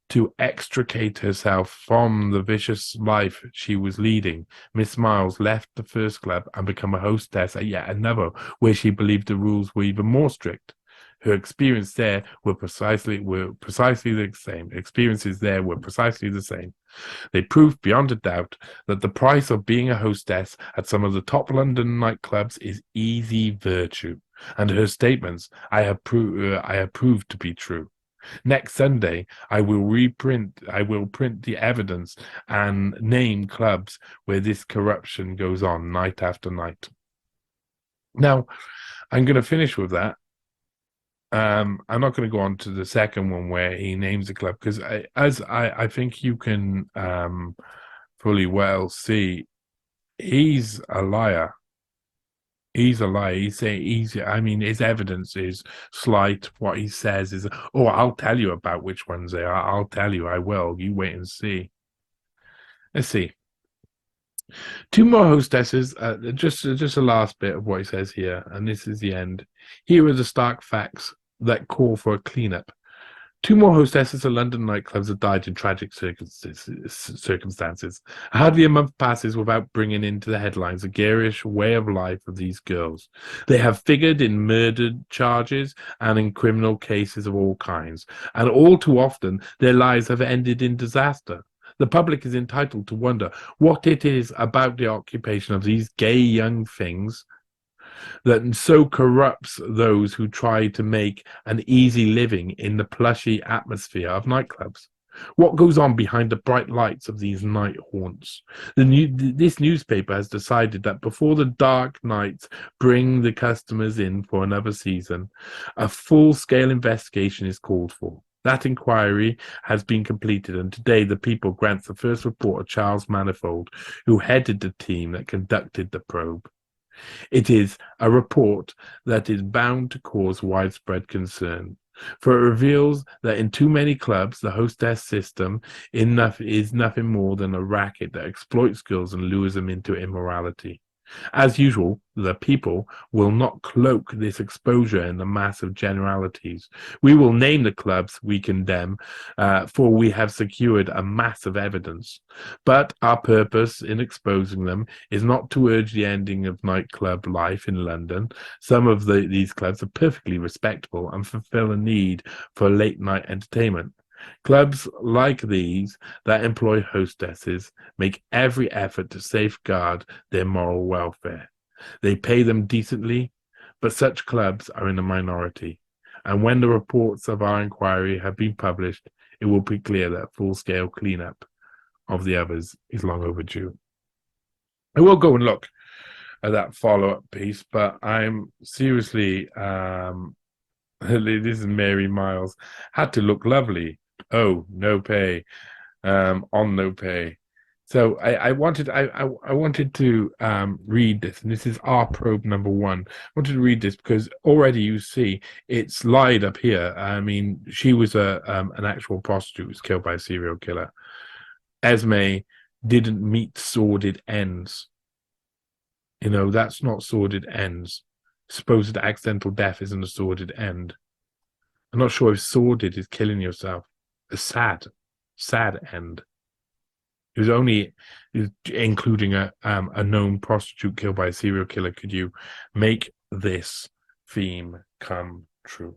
To extricate herself from the vicious life she was leading, Miss Miles left the first club and became a hostess at yet another, where she believed the rules were even more strict. Her experiences there were precisely the same. Experiences there were precisely the same. They proved beyond a doubt that the price of being a hostess at some of the top London nightclubs is easy virtue, and her statements I have proved to be true. Next Sunday, I will print the evidence and name clubs where this corruption goes on night after night. Now, I'm going to finish with that. I'm not going to go on to the second one where he names the club, because I think you can fully well see he's a liar. He's a liar. I mean, his evidence is slight. What he says is, "Oh, I'll tell you about which ones they are. I'll tell you. I will. You wait and see." Let's see. Two more hostesses. Just the last bit of what he says here, and this is the end. Here are the stark facts that call for a cleanup. Two more hostesses at London nightclubs have died in tragic circumstances. Hardly a month passes without bringing into the headlines the garish way of life of these girls. They have figured in murder charges and in criminal cases of all kinds, and all too often their lives have ended in disaster. The public is entitled to wonder what it is about the occupation of these gay young things that so corrupts those who try to make an easy living in the plushy atmosphere of nightclubs. What goes on behind the bright lights of these night haunts? This newspaper has decided that before the dark nights bring the customers in for another season, a full-scale investigation is called for. That inquiry has been completed, and today the People grants the first report of Charles Manifold, who headed the team that conducted the probe. It is a report that is bound to cause widespread concern, for it reveals that in too many clubs, the hostess system is nothing more than a racket that exploits girls and lures them into immorality. As usual, the People will not cloak this exposure in the mass of generalities. We will name the clubs we condemn, for we have secured a mass of evidence. But our purpose in exposing them is not to urge the ending of nightclub life in London. Some of these clubs are perfectly respectable and fulfill a need for late-night entertainment. Clubs like these that employ hostesses make every effort to safeguard their moral welfare. They pay them decently, but such clubs are in the minority. And when the reports of our inquiry have been published, it will be clear that full-scale cleanup of the others is long overdue. I will go and look at that follow-up piece, but I'm seriously, this is Mary Miles, had to look lovely. Oh, no pay, on no pay. So I wanted to read this, and this is our probe number 1. I wanted to read this because already you see it's lied up here. I mean, she was an actual prostitute, was killed by a serial killer. Esme didn't meet sordid ends. You know, that's not sordid ends. supposed accidental death isn't a sordid end. I'm not sure if sordid is killing yourself. A sad end. It was only including a known prostitute killed by a serial killer. Could you make this theme come true?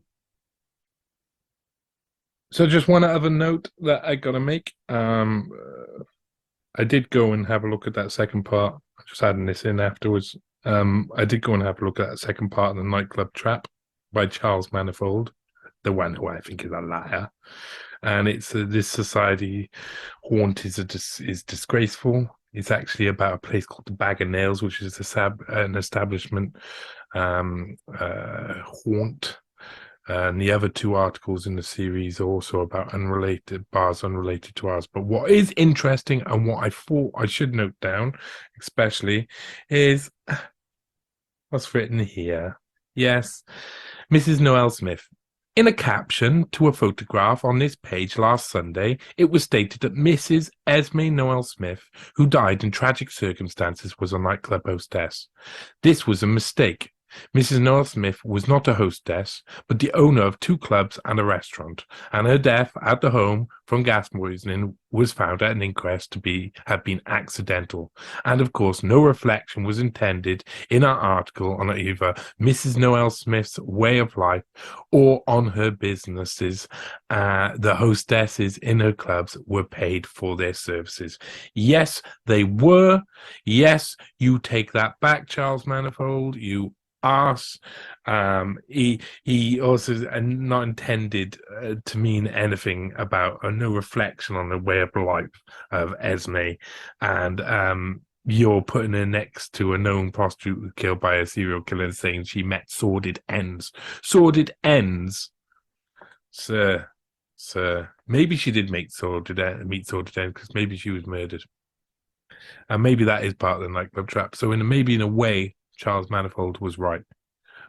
So just one other note that I gotta make. I did go and have a look at that second part. I just adding this in afterwards. I did go and have a look at that second part of the nightclub trap by Charles Manifold, the one who I think is a liar. And it's this society haunt is disgraceful. It's actually about a place called the Bag of Nails, which is an establishment haunt. And the other two articles in the series are also about bars unrelated to ours. But what is interesting and what I thought I should note down, especially, is what's written here. Yes, Mrs. Noel Smith. In a caption to a photograph on this page last Sunday, it was stated that Mrs. Esme Noel Smith, who died in tragic circumstances, was a nightclub hostess. This was a mistake. Mrs. Noel Smith was not a hostess, but the owner of 2 clubs and a restaurant, and her death at the home from gas poisoning was found at an inquest to have been accidental. And of course, no reflection was intended in our article on either Mrs. Noel Smith's way of life or on her businesses. The hostesses in her clubs were paid for their services. Yes, they were. Yes, you take that back, Charles Manifold. You arse. He also not intended to mean anything about no reflection on the way of life of Esme, and you're putting her next to a known prostitute killed by a serial killer and saying she met sordid ends. Sordid ends, sir. Maybe she did meet sordid ends because maybe she was murdered, and maybe that is part of the nightclub trap. So maybe in a way, Charles Manifold was right,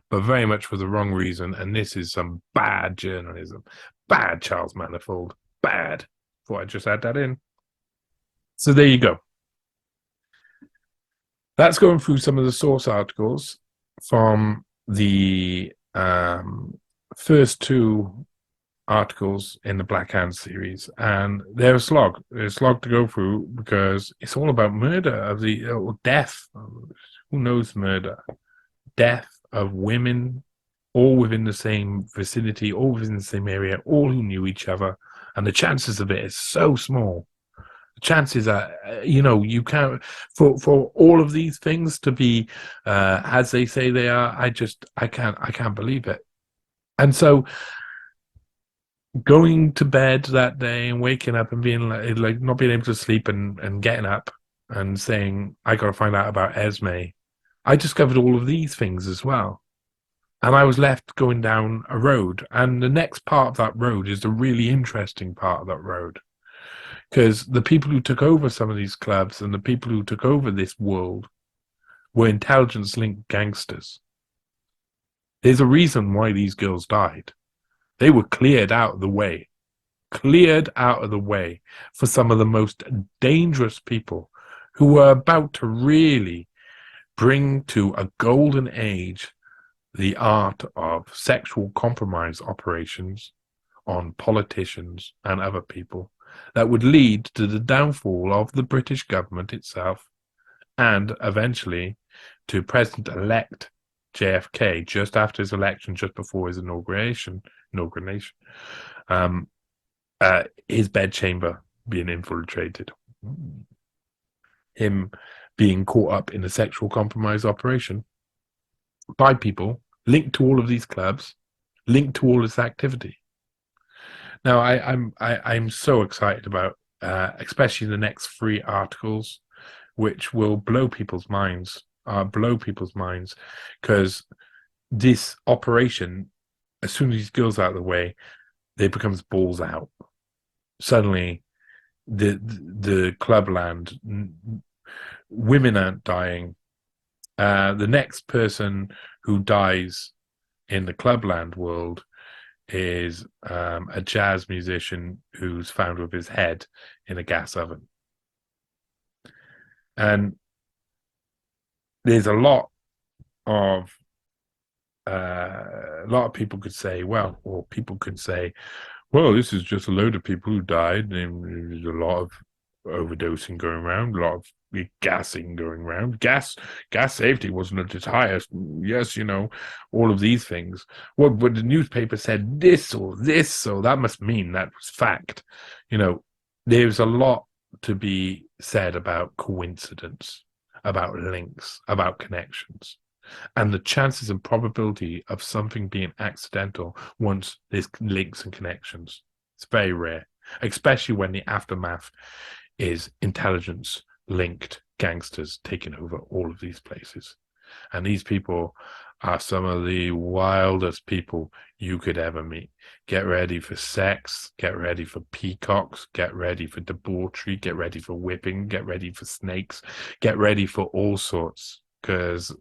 but very much for the wrong reason. And this is some bad journalism. Bad Charles Manifold. Bad. Thought I'd just add that in. So there you go. That's going through some of the source articles from the first 2 articles in the Black Hand series, and they're a slog. They're a slog to go through because it's all about murder of the death. Who knows murder? Death of women, all within the same vicinity, all within the same area, all who knew each other, and the chances of it is so small. The chances are, you can't for all of these things to be as they say they are. I can't believe it. And so, going to bed that day and waking up and being like not being able to sleep and getting up and saying, I got to find out about Esme. I discovered all of these things as well. And I was left going down a road. And the next part of that road is the really interesting part of that road. Because the people who took over some of these clubs and the people who took over this world were intelligence-linked gangsters. There's a reason why these girls died. They were cleared out of the way for some of the most dangerous people who were about to really bring to a golden age the art of sexual compromise operations on politicians and other people that would lead to the downfall of the British government itself and eventually to President-elect JFK just after his election, just before his inauguration, his bedchamber being infiltrated, him being caught up in a sexual compromise operation by people linked to all of these clubs, linked to all this activity. Now, I'm so excited about, especially the next 3 articles, which will blow people's minds, because this operation, as soon as these girls out of the way, they becomes balls out. Suddenly, the clubland, women aren't dying. The next person who dies in the clubland world is a jazz musician who's found with his head in a gas oven. And there's a lot of a lot of people could say, well, or people could say, well, this is just a load of people who died, and there's a lot of overdosing going around, a lot of gassing going around. Gas safety wasn't at its highest. Yes, all of these things. But the newspaper said this or this, so that must mean that was fact. There's a lot to be said about coincidence, about links, about connections. And the chances and probability of something being accidental once there's links and connections. It's very rare, especially when the aftermath is intelligence linked gangsters taking over all of these places. And these people are some of the wildest people you could ever meet. Get ready for sex, get ready for peacocks, get ready for debauchery, get ready for whipping, get ready for snakes, get ready for all sorts, because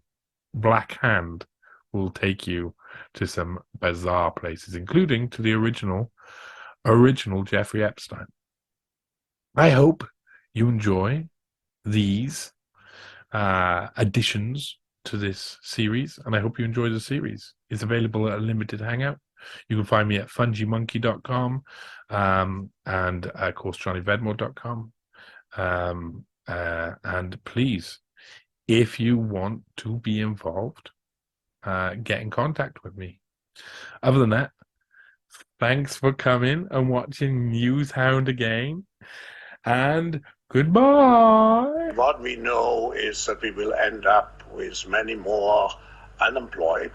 Black Hand will take you to some bizarre places, including to the original Jeffrey Epstein. I hope you enjoy these additions to this series, and I hope you enjoy the series. It's available at a limited hangout. You can find me at fungimonkey.com and, of course, johnnyvedmore.com. And please, if you want to be involved, get in contact with me. Other than that, thanks for coming and watching NEWSHOUND again, and goodbye. What we know is that we will end up with many more unemployed